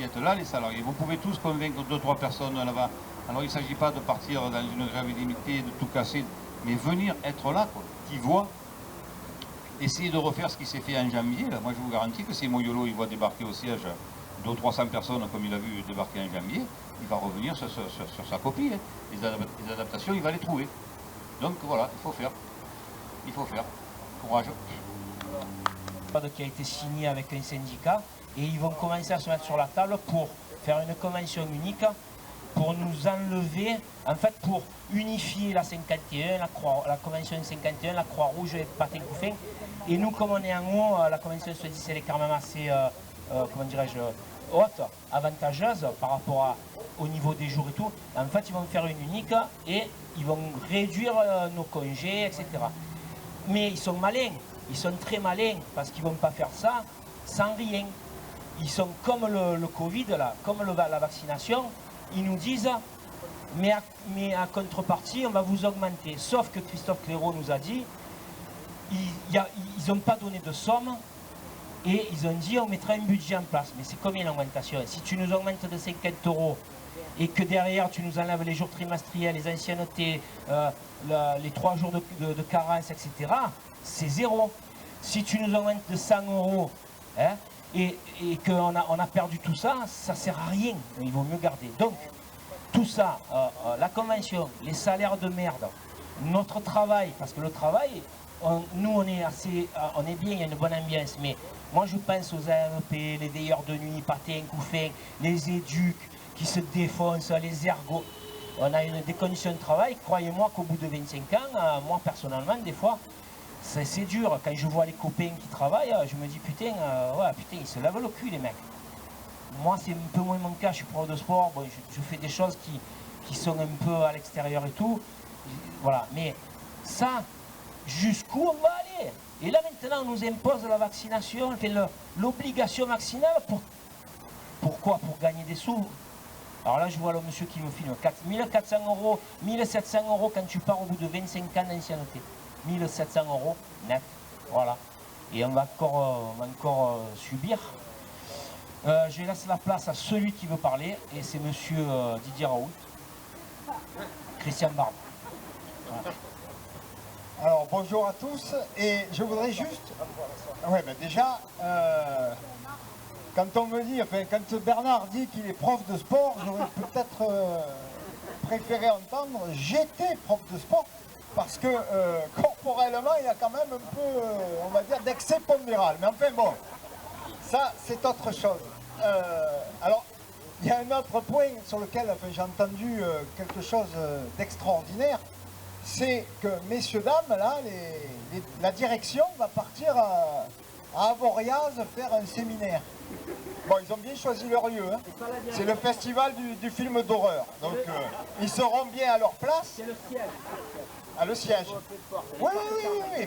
est là, les salariés, vous pouvez tous convaincre 2-3 personnes là-bas. Alors il ne s'agit pas de partir dans une grève illimitée, de tout casser, mais venir être là, quoi, qui voit, essayer de refaire ce qui s'est fait en janvier. Là. Moi je vous garantis que si Moyolo il voit débarquer au siège 200 ou 300 personnes comme il a vu débarquer en janvier, il va revenir sur sa copie. Hein. Les adaptations, il va les trouver. Donc voilà, il faut faire. Courage. Qui a été signé avec un syndicat et ils vont commencer à se mettre sur la table pour faire une convention unique pour nous enlever, en fait pour unifier la 51, la convention 51, la Croix-Rouge et Patin Couffin. Et nous, comme on est en haut, la convention 70 elle est quand même assez, comment dirais-je, haute, avantageuse par rapport au niveau des jours et tout. En fait, ils vont faire une unique et ils vont réduire nos congés, etc. Mais ils sont malins, ils sont très malins parce qu'ils ne vont pas faire ça sans rien. Ils sont comme le Covid, là, comme la vaccination. Ils nous disent, mais à contrepartie, on va vous augmenter. Sauf que Christophe Clairaut nous a dit, ils n'ont pas donné de somme et ils ont dit, on mettra un budget en place. Mais c'est combien l'augmentation? Si tu nous augmentes de 50 € et que derrière tu nous enlèves les jours trimestriels, les anciennetés, les 3 jours de carence, etc., c'est zéro. Si tu nous augmentes de 100 €, hein, et qu'on a perdu tout ça, ça ne sert à rien. Il vaut mieux garder. Donc, tout ça, la convention, les salaires de merde, notre travail, parce que le travail, nous on est bien, il y a une bonne ambiance, mais moi je pense aux AMP, les veilleurs de nuit, Patin, Couffin, les éducs qui se défoncent, les ergots. On a des conditions de travail, croyez-moi qu'au bout de 25 ans, moi personnellement, des fois, c'est dur. Quand je vois les copains qui travaillent, je me dis putain, putain, ils se lavent le cul les mecs. Moi c'est un peu moins mon cas, je suis prof de sport, bon, je fais des choses qui sont un peu à l'extérieur et tout. Voilà, mais ça, jusqu'où on va aller? Et là maintenant on nous impose la vaccination, l'obligation vaccinale pourquoi? Pour gagner des sous. Alors là je vois le monsieur qui me filme 1400 €, 1700 € quand tu pars au bout de 25 ans d'ancienneté. 1700 € net, voilà. Et on va encore subir. Je laisse la place à celui qui veut parler, et c'est monsieur Didier Raoult, Christian Barbe. Voilà. Alors bonjour à tous, et je voudrais juste, déjà, quand on me dit, quand Bernard dit qu'il est prof de sport, j'aurais peut-être préféré entendre j'étais prof de sport. Parce que corporellement, il y a quand même un peu, on va dire, d'excès pondéral. Mais enfin bon, ça c'est autre chose. Alors, il y a un autre point sur lequel j'ai entendu quelque chose d'extraordinaire. C'est que, messieurs, dames, là, la direction va partir à Avoriaz faire un séminaire. Bon, ils ont bien choisi leur lieu. Hein. C'est le festival du film d'horreur. Donc, ils seront bien à leur place. C'est le siège. Ah, le siège. Oui,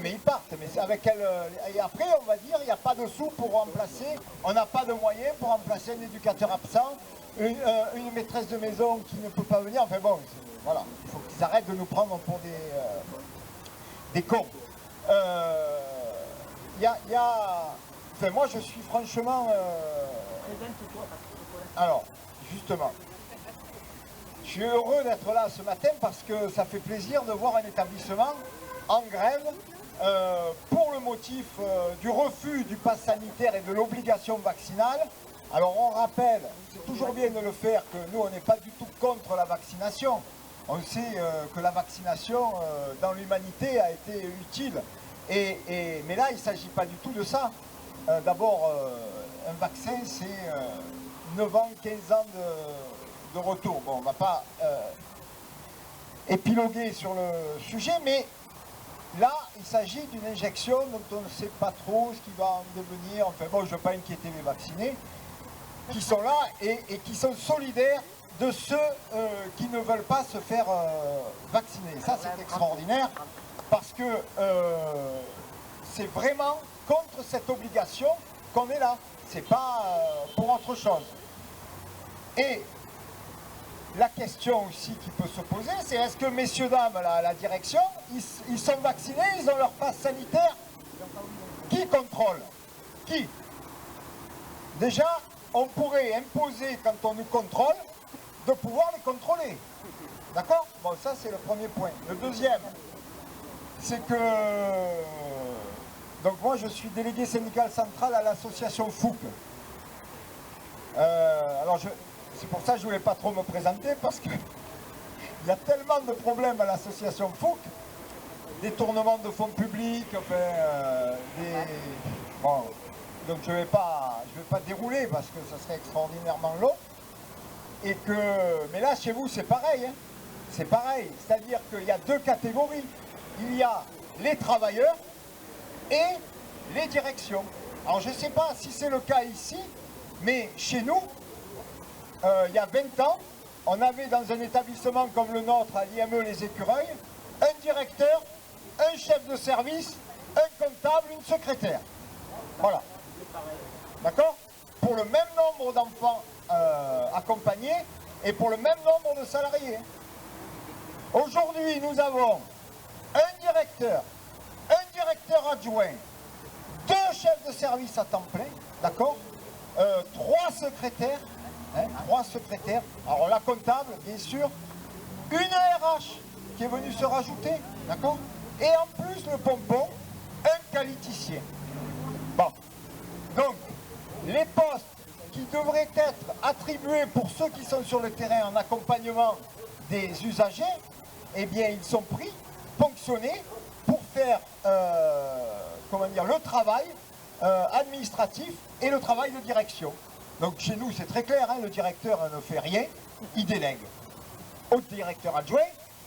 mais ils partent. Mais c'est avec elle. Et après, on va dire, il n'y a pas de sous pour remplacer. On n'a pas de moyens pour remplacer un éducateur absent, une maîtresse de maison qui ne peut pas venir. Enfin bon, voilà. Il faut qu'ils arrêtent de nous prendre pour des cons. Enfin, moi, je suis franchement... Alors, justement, je suis heureux d'être là ce matin parce que ça fait plaisir de voir un établissement en grève pour le motif du refus du pass sanitaire et de l'obligation vaccinale. Alors, on rappelle, c'est toujours bien de le faire, que nous, on n'est pas du tout contre la vaccination. On sait que la vaccination dans l'humanité a été utile. Mais là, il ne s'agit pas du tout de ça. D'abord, un vaccin, c'est 9 ans, 15 ans de retour. Bon, on ne va pas épiloguer sur le sujet, mais là, il s'agit d'une injection dont on ne sait pas trop ce qui va en devenir. Enfin bon, je ne veux pas inquiéter les vaccinés, qui sont là et qui sont solidaires de ceux qui ne veulent pas se faire vacciner. Ça, c'est extraordinaire, parce que c'est vraiment contre cette obligation qu'on est là. C'est pas pour autre chose. Et la question aussi qui peut se poser, c'est est-ce que messieurs, dames, la direction, ils sont vaccinés, ils ont leur passe sanitaire? Qui contrôle? Qui? Déjà, on pourrait imposer, quand on nous contrôle, de pouvoir les contrôler. D'accord? Bon, ça c'est le premier point. Le deuxième, c'est que... Donc moi je suis délégué syndical central à l'association FOUC. Alors c'est pour ça que je ne voulais pas trop me présenter, parce que il y a tellement de problèmes à l'association FOUC, détournement de fonds publics, enfin, bon, donc je vais pas dérouler parce que ça serait extraordinairement long. Mais là chez vous c'est pareil, hein. C'est pareil, c'est-à-dire qu'il y a deux catégories. Il y a les travailleurs et les directions. Alors je ne sais pas si c'est le cas ici, mais chez nous, il y a 20 ans, on avait dans un établissement comme le nôtre, à l'IME Les Écureuils, un directeur, un chef de service, un comptable, une secrétaire. Voilà. D'accord? Pour le même nombre d'enfants accompagnés et pour le même nombre de salariés. Aujourd'hui, nous avons un directeur adjoint, 2 chefs de service à temps plein, d'accord, 3 secrétaires, hein, 3 secrétaires, alors la comptable, bien sûr, une RH qui est venue se rajouter, d'accord, et en plus le pompon, un qualiticien. Bon, donc, les postes qui devraient être attribués pour ceux qui sont sur le terrain en accompagnement des usagers, eh bien, ils sont pris, ponctionnés, pour faire le travail administratif et le travail de direction. Donc chez nous c'est très clair, hein, le directeur ne fait rien, il délègue au directeur adjoint,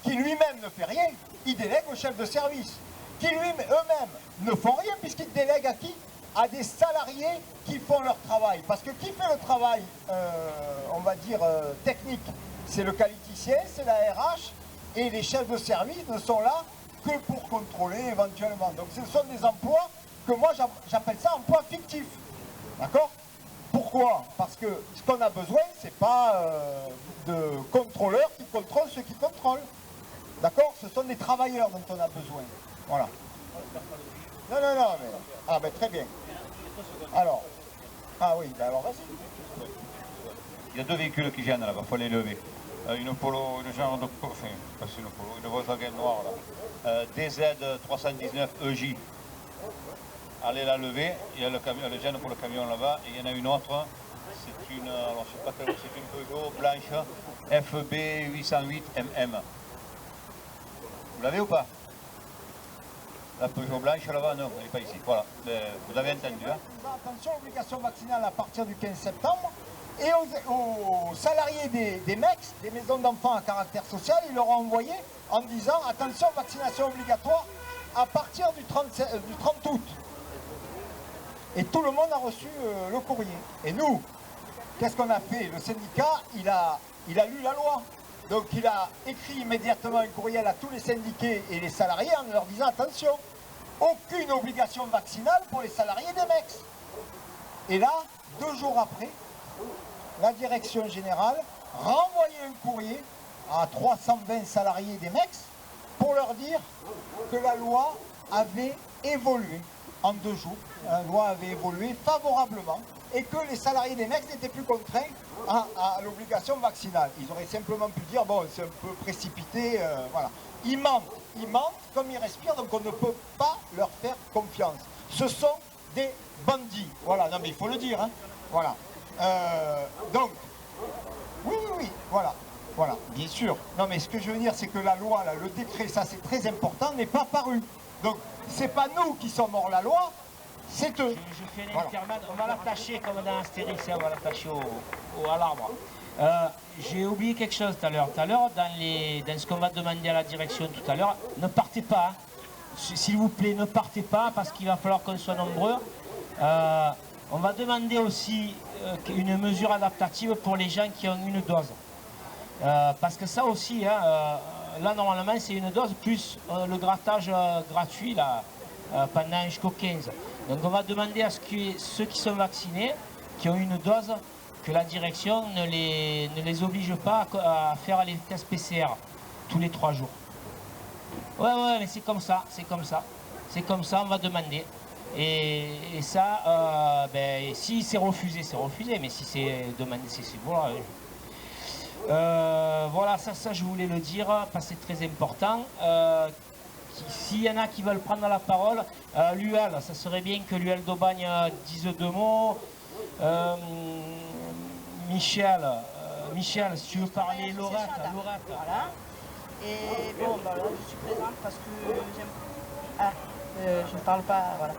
qui lui-même ne fait rien, il délègue au chef de service, qui eux-mêmes ne font rien, puisqu'ils délèguent à qui? À des salariés qui font leur travail. Parce que qui fait le travail, on va dire, technique? C'est le qualiticien, c'est la RH, et les chefs de service ne sont là que pour contrôler éventuellement. Donc ce sont des emplois que moi j'appelle ça emplois fictifs. D'accord? Pourquoi? Parce que ce qu'on a besoin, c'est pas de contrôleurs qui contrôlent ceux qui contrôlent. D'accord? Ce sont des travailleurs dont on a besoin. Voilà. Non, mais... Ah ben très bien. Alors... Ah oui, ben alors vas-y. Il y a 2 véhicules qui viennent là-bas, il faut les lever. Une Polo, une genre de... Enfin, pas une Polo, une Volkswagen noire là. DZ 319 EJ. Allez la lever, il y a le gène pour le camion là-bas, et il y en a une autre, c'est une, alors je sais pas quelle, c'est une Peugeot blanche FB 808 MM. Vous l'avez ou pas? La Peugeot blanche là-bas, non, elle n'est pas ici. Voilà, vous avez entendu. Hein? Attention, obligation vaccinale à partir du 15 septembre. Et aux salariés des MEX, des maisons d'enfants à caractère social, ils leur ont envoyé en disant attention, vaccination obligatoire à partir du 30 août. Et tout le monde a reçu le courrier. Et nous, qu'est-ce qu'on a fait? Le syndicat, il a lu la loi. Donc il a écrit immédiatement un courriel à tous les syndiqués et les salariés en leur disant attention, aucune obligation vaccinale pour les salariés des MEX. Et là, 2 jours après, la direction générale renvoyait un courrier à 320 salariés des MEX pour leur dire que la loi avait évolué en 2 jours. La loi avait évolué favorablement et que les salariés des MEX n'étaient plus contraints à l'obligation vaccinale. Ils auraient simplement pu dire, bon, c'est un peu précipité, voilà. Ils mentent comme ils respirent, donc on ne peut pas leur faire confiance. Ce sont des bandits. Voilà, non mais il faut le dire, hein. Voilà. Donc, oui, voilà. Voilà, bien sûr. Non mais ce que je veux dire, c'est que la loi, là, le décret, ça c'est très important, n'est pas paru. Donc, c'est pas nous qui sommes hors la loi, c'est eux. Je fais l'intermède, on va l'attacher comme dans Astérix, on va l'attacher à l'arbre. J'ai oublié quelque chose tout à l'heure. Tout à l'heure, dans ce qu'on va demander à la direction tout à l'heure, ne partez pas. S'il vous plaît, ne partez pas parce qu'il va falloir qu'on soit nombreux. On va demander aussi une mesure adaptative pour les gens qui ont une dose. Parce que ça aussi, hein, là normalement c'est une dose plus le grattage gratuit là, pendant jusqu'au 15. Donc on va demander à ce que ceux qui sont vaccinés, qui ont une dose, que la direction ne les oblige pas à faire les tests PCR tous les 3 jours. Ouais, mais c'est comme ça, on va demander. Et ça, ben, si c'est refusé, mais si c'est demandé, c'est voilà. Voilà, ça je voulais le dire, parce que c'est très important. S'il y en a qui veulent prendre la parole, l'UL, ça serait bien que l'UL d'Aubagne dise 2 mots. Michel, si tu veux parler, Laurette. Voilà. Et bon, bah là, je suis présente parce que j'aime... je ne parle pas, voilà.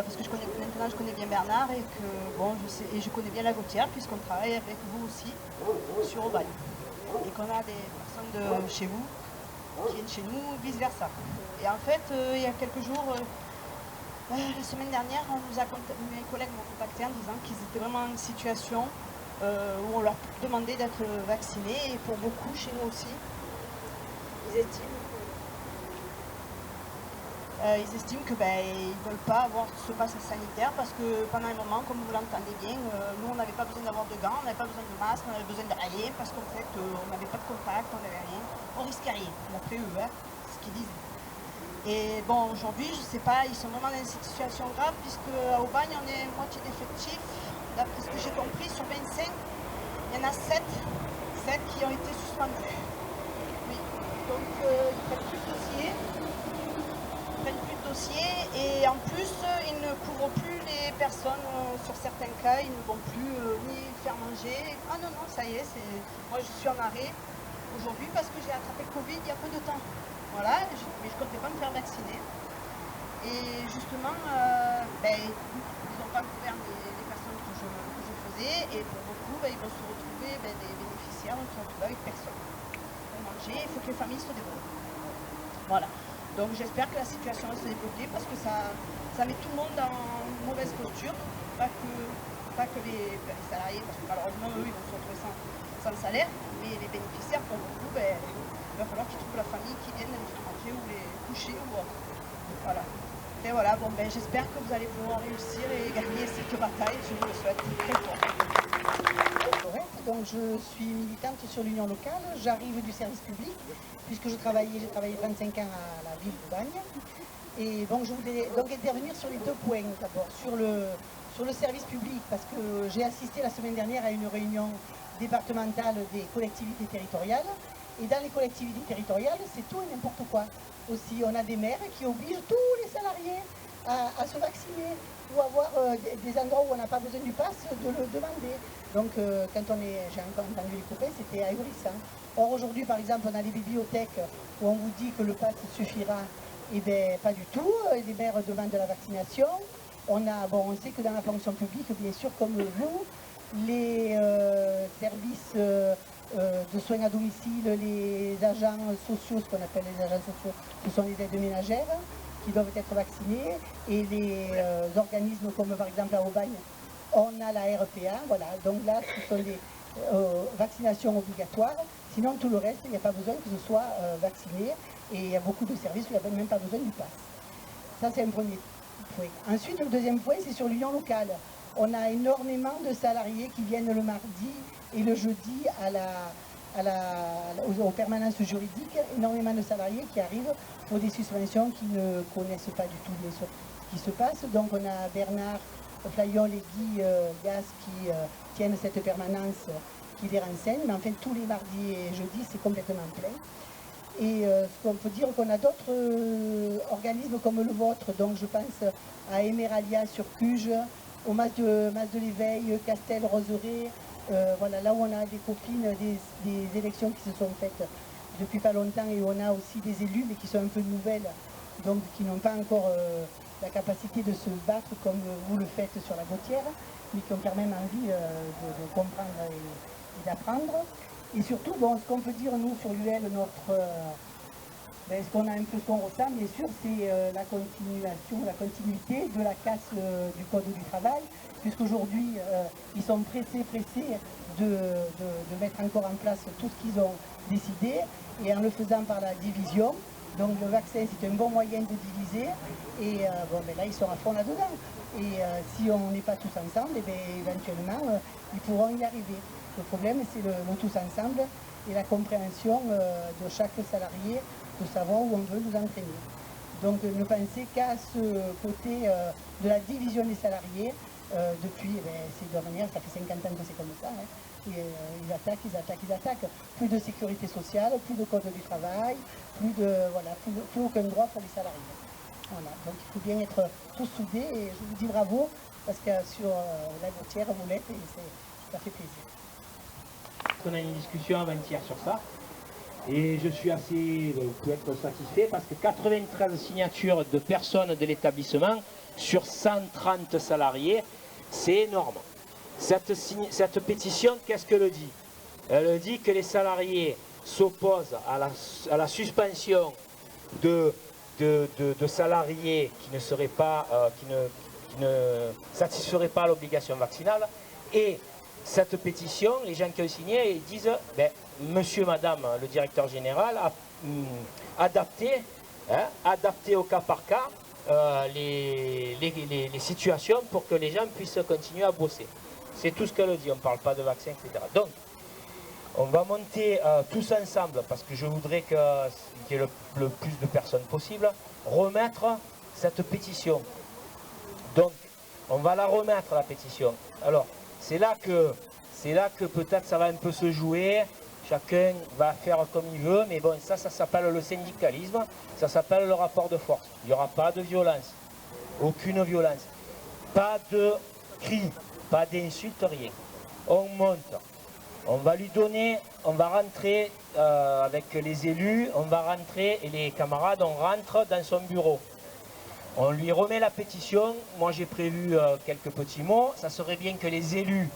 Parce que maintenant je connais bien Bernard et que bon, je connais bien la Gautière puisqu'on travaille avec vous aussi sur Aubagne. Et qu'on a des personnes de chez vous qui viennent chez nous, vice versa. Et en fait, il y a quelques jours, la semaine dernière, mes collègues m'ont contacté en disant qu'ils étaient vraiment en situation où on leur demandait d'être vaccinés, et pour beaucoup, chez nous aussi, ils estiment que ils ne veulent pas avoir ce pass sanitaire parce que pendant un moment, comme vous l'entendez bien, nous on n'avait pas besoin d'avoir de gants, on n'avait pas besoin de masque, on avait besoin de rien parce qu'en fait on n'avait pas de contact, on n'avait rien, on risquait rien, d'après eux, hein, ce qu'ils disent. Et bon, aujourd'hui, je ne sais pas, ils sont vraiment dans une situation grave puisque à Aubagne on est moitié d'effectifs. D'après ce que j'ai compris, sur 25, il y en a 7 qui ont été suspendus. Oui. Donc ils prennent plus de dossiers. Et en plus ils ne couvrent plus les personnes sur certains cas, ils ne vont plus ni faire manger. Ah non, ça y est, moi je suis en arrêt aujourd'hui parce que j'ai attrapé le Covid il y a peu de temps. Voilà, mais je ne comptais pas me faire vacciner. Et justement, ils n'ont pas couvert les personnes que je faisais et pour beaucoup, ils vont se retrouver, des bénéficiaires vont se retrouver avec personne. Pour manger, il faut que les familles se débrouillent. Voilà. Donc j'espère que la situation va se débloquer parce que ça met tout le monde en mauvaise posture, pas que les salariés, parce que malheureusement eux ils vont se retrouver sans salaire, mais les bénéficiaires pour beaucoup, il va falloir qu'ils trouvent la famille qui vienne les manger ou les coucher ou autre. Voilà. Et voilà, bon j'espère que vous allez pouvoir réussir et gagner cette bataille, je vous le souhaite très fort. Donc je suis militante sur l'union locale, j'arrive du service public puisque j'ai travaillé 35 ans à la ville d'Aubagne. Et bon, je voulais donc intervenir sur les 2 points. D'abord sur le service public parce que j'ai assisté la semaine dernière à une réunion départementale des collectivités territoriales. Et dans les collectivités territoriales, c'est tout et n'importe quoi. Aussi, on a des maires qui obligent tous les salariés à se vacciner ou avoir des endroits où on n'a pas besoin du pass de le demander. Donc quand j'ai encore entendu les copains, c'était ahurissant. Or aujourd'hui par exemple on a des bibliothèques où on vous dit que le pass suffira, et bien pas du tout, les maires demandent de la vaccination. On sait que dans la fonction publique, bien sûr comme vous, les services de soins à domicile, les agents sociaux, ce qu'on appelle les agents sociaux, ce sont les aides ménagères qui doivent être vaccinés, et les organismes comme par exemple à Aubagne, on a la RPA, voilà, donc là ce sont des vaccinations obligatoires, sinon tout le reste, il n'y a pas besoin que ce soit vacciné, et il y a beaucoup de services où il n'y a même pas besoin du pass. Ça c'est un premier point. Ensuite, le deuxième point, c'est sur l'union locale. On a énormément de salariés qui viennent le mardi et le jeudi aux permanences juridiques, énormément de salariés qui arrivent pour des suspensions qui ne connaissent pas du tout bien sûr ce qui se passe. Donc on a Bernard Flayon et Guy Gas qui tiennent cette permanence, qui les renseignent, mais en fait tous les mardis et jeudis c'est complètement plein. Et ce qu'on peut dire qu'on a d'autres organismes comme le vôtre, donc je pense à Emeralia sur Cuge, au Mas de l'Éveil, Castel, Roseraie, voilà, là où on a des copines, des élections qui se sont faites depuis pas longtemps, et on a aussi des élus mais qui sont un peu nouvelles, donc qui n'ont pas encore la capacité de se battre comme vous le faites sur la Gautière, mais qui ont quand même envie de comprendre et d'apprendre. Et surtout, bon, ce qu'on peut dire nous sur l'UL, ce qu'on a un peu, ce qu'on ressent, bien sûr, c'est la continuité de la casse du Code du travail, puisqu'aujourd'hui, ils sont pressés de mettre encore en place tout ce qu'ils ont décidé, et en le faisant par la division. Donc le vaccin, c'est un bon moyen de diviser, et là, ils sont à fond là-dedans. Et si on n'est pas tous ensemble, éventuellement, ils pourront y arriver. Le problème, c'est le tous ensemble et la compréhension de chaque salarié de savoir où on veut nous entraîner. Donc ne pensez qu'à ce côté de la division des salariés. Depuis ces dernières, ça fait 50 ans que c'est comme ça. Hein. Et, ils attaquent. Plus de sécurité sociale, plus de code du travail, plus aucun droit pour les salariés. Voilà. Donc il faut bien être tous soudés, et je vous dis bravo, parce que sur la Gautière, vous l'êtes, et ça fait plaisir. On a une discussion avant-hier sur ça, et je suis assez, vous pouvez être satisfait, parce que 93 signatures de personnes de l'établissement sur 130 salariés, c'est énorme. Cette pétition, qu'est-ce qu'elle dit? Elle dit que les salariés s'opposent à la suspension de salariés qui ne satisferaient pas à l'obligation vaccinale, et cette pétition, les gens qui ont signé, ils disent, monsieur, madame, le directeur général a adapté au cas par cas les situations pour que les gens puissent continuer à bosser. C'est tout ce qu'elle dit, on ne parle pas de vaccin, etc. Donc, on va monter tous ensemble, parce que je voudrais qu'il y ait le plus de personnes possible, remettre cette pétition. Donc, on va la remettre, la pétition. Alors, c'est là que peut-être ça va un peu se jouer, chacun va faire comme il veut, mais bon, ça s'appelle le syndicalisme, ça s'appelle le rapport de force. Il n'y aura pas de violence, aucune violence, pas de cris, pas d'insultes, rien. On monte, on va lui donner, on va rentrer avec les élus, on va rentrer, et les camarades, on rentre dans son bureau. On lui remet la pétition. Moi j'ai prévu quelques petits mots. Ça serait bien que les élus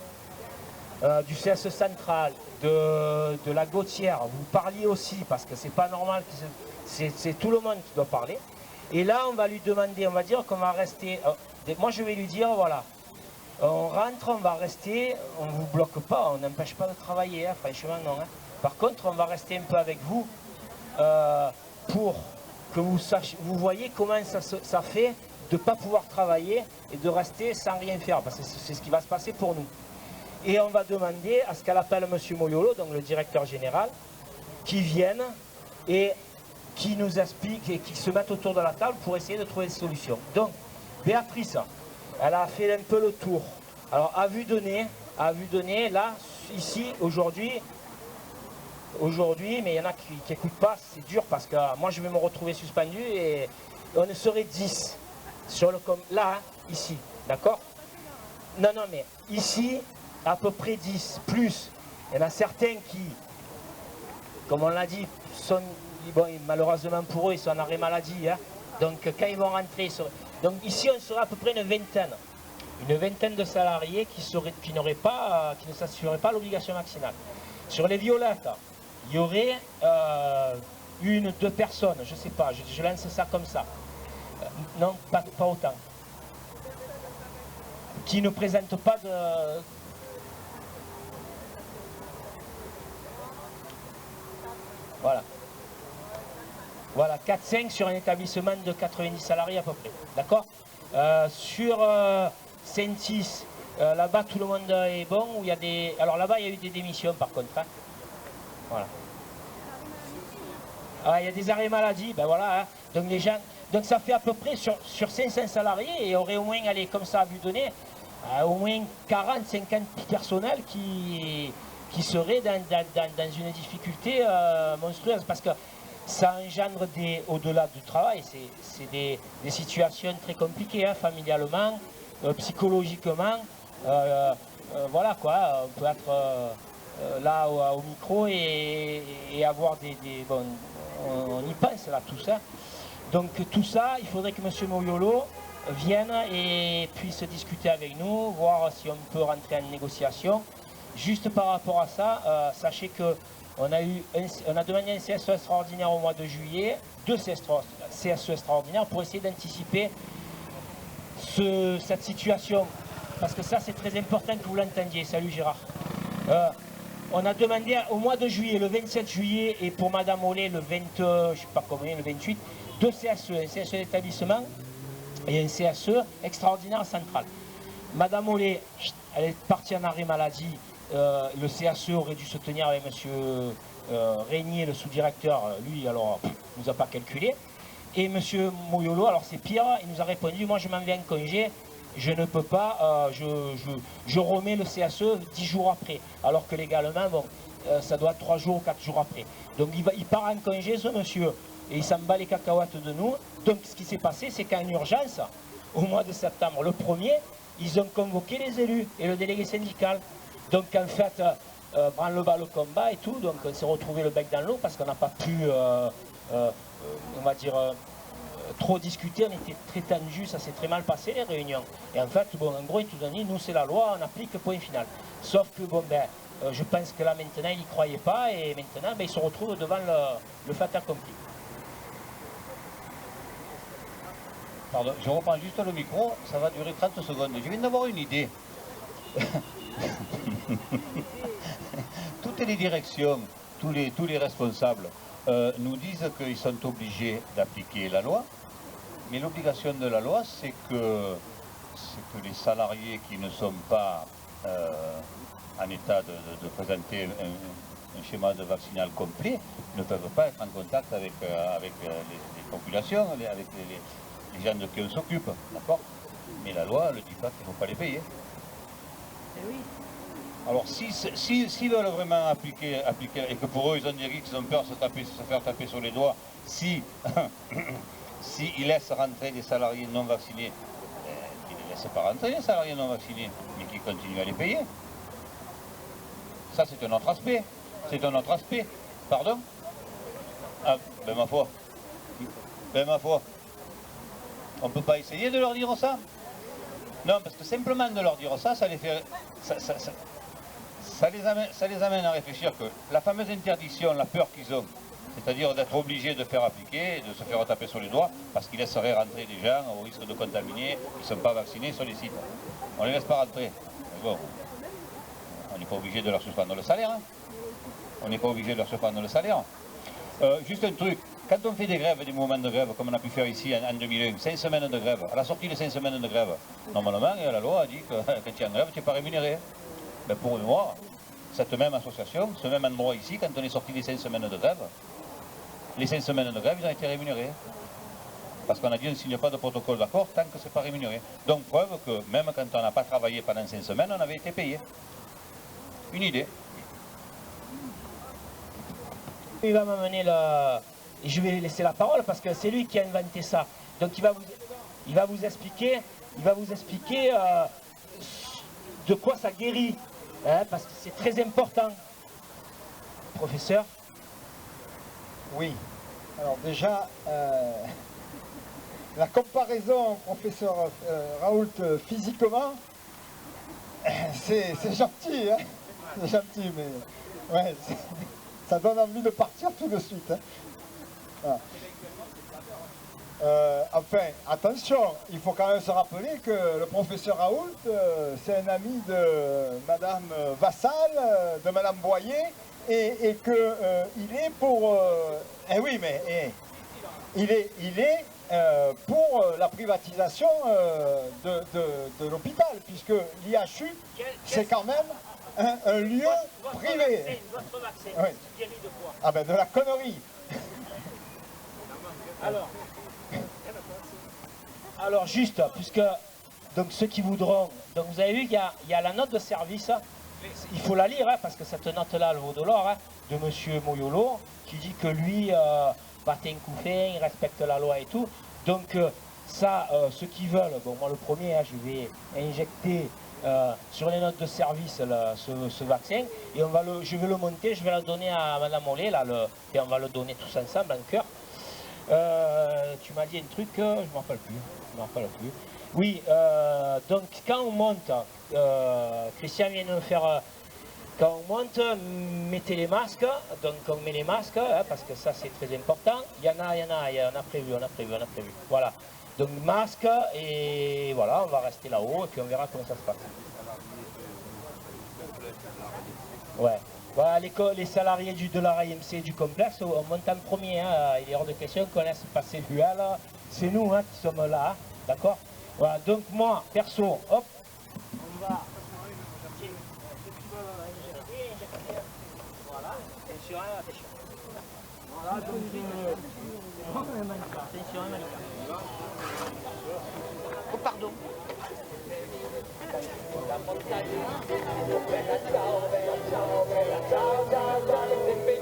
du CS central, de la Gautière, vous parliez aussi, parce que c'est pas normal, c'est tout le monde qui doit parler. Et là on va lui demander, on va dire qu'on va rester, moi je vais lui dire, voilà, on rentre, on va rester, on ne vous bloque pas, on n'empêche pas de travailler, hein, franchement non. Hein. Par contre on va rester un peu avec vous pour que vous voyez comment ça fait de ne pas pouvoir travailler et de rester sans rien faire, parce que c'est ce qui va se passer pour nous. Et on va demander à ce qu'elle appelle M. Moyolo, donc le directeur général, qui vienne et qui nous explique et qui se mette autour de la table pour essayer de trouver des solutions. Donc, Béatrice, elle a fait un peu le tour. Alors, à vue de nez, là, ici, aujourd'hui, mais il y en a qui n'écoutent pas, c'est dur parce que moi je vais me retrouver suspendu et on serait 10 sur là, ici, d'accord? Non, mais ici, à peu près 10, plus. Il y en a certains qui, comme on l'a dit, malheureusement pour eux, ils sont en arrêt maladie, hein. Donc quand ils vont rentrer, donc ici on serait à peu près une vingtaine de salariés qui ne satisferaient pas l'obligation vaccinale. Sur les violettes, il y aurait 1-2 personnes, je ne sais pas, je lance ça comme ça. Non, pas autant. qui ne présentent pas de... Voilà. Voilà, 4-5 sur un établissement de 90 salariés à peu près. D'accord. Sur Saint-Is, là-bas tout le monde est bon. Où il y a des... Alors là-bas il y a eu des démissions par contre. Hein. Voilà. Ah, il y a des arrêts maladie, ben voilà. Hein. Donc les gens... Donc ça fait à peu près sur 500 salariés, et il y aurait au moins, allez, comme ça à vue donnée, au moins 40-50 personnels qui seraient dans une difficulté monstrueuse. Parce que ça engendre au-delà du travail, c'est des situations très compliquées, hein, familialement, psychologiquement. Voilà quoi, on peut être là au micro et avoir bon, on y pense là, tout ça. Donc tout ça, il faudrait que M. Moyolo vienne et puisse discuter avec nous, voir si on peut rentrer en négociation. Juste par rapport à ça, sachez qu'on a demandé un CSE extraordinaire au mois de juillet, 2 CSE extraordinaires pour essayer d'anticiper cette situation. Parce que ça, c'est très important que vous l'entendiez. Salut Gérard. On a demandé au mois de juillet, le 27 juillet, et pour Madame Ollet, le 20, je ne sais pas combien, le 28, 2 CSE, un CSE d'établissement et un CSE extraordinaire central. Madame Ollet, elle est partie en arrêt maladie. Le CSE aurait dû se tenir avec M. Régnier, le sous-directeur. Lui, alors, ne nous a pas calculé. Et M. Moyolo, alors c'est pire, il nous a répondu, moi je m'en vais en congé, je ne peux pas, je remets le CSE 10 jours après. Alors que légalement, bon, ça doit être 3 jours ou 4 jours après. Donc il part en congé, ce monsieur. Et il s'en bat les cacahuètes de nous. Donc ce qui s'est passé, c'est qu'en urgence, au mois de septembre, le 1er, ils ont convoqué les élus et le délégué syndical. Donc en fait, branle-bas le combat et tout, donc on s'est retrouvé le bec dans l'eau parce qu'on n'a pas pu, on va dire, trop discuter, on était très tendus, ça s'est très mal passé les réunions. Et en fait, bon, en gros, ils nous ont dit, nous c'est la loi, on applique, point final. Sauf que, bon, ben, je pense que là maintenant, ils n'y croyaient pas et maintenant, ben, ils se retrouvent devant le fait accompli. Pardon, je reprends juste le micro, ça va durer 30 secondes. Je viens d'avoir une idée. Toutes les directions, tous les responsables nous disent qu'ils sont obligés d'appliquer la loi, mais l'obligation de la loi, c'est que les salariés qui ne sont pas en état de présenter un schéma de vaccinal complet ne peuvent pas être en contact avec les populations, avec les gens de qui on s'occupe, d'accord? Mais la loi ne dit pas qu'il ne faut pas les payer. Oui. Alors s'ils veulent vraiment appliquer, et que pour eux ils ont dit qu'ils ont peur de se faire taper sur les doigts, si ils laissent rentrer des salariés non vaccinés, ils ne les laissent pas rentrer les salariés non vaccinés, mais qu'ils continuent à les payer. Ça c'est un autre aspect. C'est un autre aspect. Pardon? Ah, ben ma foi. Ben ma foi. On ne peut pas essayer de leur dire ça? Non, parce que simplement de leur dire ça, ça les fait... Ça les amène à réfléchir que la fameuse interdiction, la peur qu'ils ont, c'est-à-dire d'être obligés de faire appliquer, de se faire taper sur les doigts, parce qu'ils laisseraient rentrer des gens au risque de contaminer, qui ne sont pas vaccinés sur les sites. On ne les laisse pas rentrer. Mais bon, on n'est pas obligé de leur suspendre le salaire. Hein. On n'est pas obligé de leur suspendre le salaire. Juste un truc, quand on fait des grèves, des mouvements de grève, comme on a pu faire ici en 2001, 5 semaines de grève, à la sortie des 5 semaines de grève, normalement, la loi a dit que quand tu es en grève, tu n'es pas rémunéré. Ben pour moi, cette même association, ce même endroit ici, quand on est sorti des 5 semaines de grève, les 5 semaines de grève, ils ont été rémunérés. Parce qu'on a dit qu'on ne signe pas de protocole d'accord tant que ce n'est pas rémunéré. Donc preuve que même quand on n'a pas travaillé pendant 5 semaines, on avait été payé. Une idée. Il va m'amener la... Et je vais lui laisser la parole parce que c'est lui qui a inventé ça. Donc il va vous expliquer de quoi ça guérit. Hein, parce que c'est très important. Professeur? Oui. Alors déjà, la comparaison, professeur Raoult, physiquement, c'est gentil, hein, c'est gentil, mais ouais, ça donne envie de partir tout de suite. Hein. Voilà. Enfin, attention, il faut quand même se rappeler que le professeur Raoult, c'est un ami de Madame Vassal, de Madame Boyer, et qu'il est pour... eh oui, mais il est pour la privatisation de l'hôpital, puisque l'IHU, c'est quand même un lieu privé. Oui. Ah ben de la connerie. Alors juste, puisque donc ceux qui voudront, donc vous avez vu qu'il y a la note de service, il faut la lire, hein, parce que cette note-là, elle vaut de l'or, hein, de Monsieur Moyolo, qui dit que lui, battait un coup fin, il respecte la loi et tout. Donc ça, ceux qui veulent, bon moi le premier, hein, je vais injecter sur les notes de service ce vaccin, et je vais le monter, je vais le donner à Madame Ollet, là, et on va le donner tous ensemble en cœur. Tu m'as dit un truc, je ne me rappelle plus. Oui, donc quand on monte, Christian vient de me faire, quand on monte, mettez les masques, donc on met les masques, hein, parce que ça c'est très important. On a prévu. Voilà, donc masque, et voilà, on va rester là-haut, et puis on verra comment ça se passe. Ouais. Voilà, les salariés de la RAMC du complexe, on monte en premier, hein, il est hors de question qu'on laisse passer le duel, c'est nous hein, qui sommes là, hein, d'accord. Voilà, donc moi, perso, hop, on va... Voilà, attention, attention. Voilà, donc attention, Malika. Oh, pardon. La montagne, bella ciao, ciao, ciao, ciao, ciao,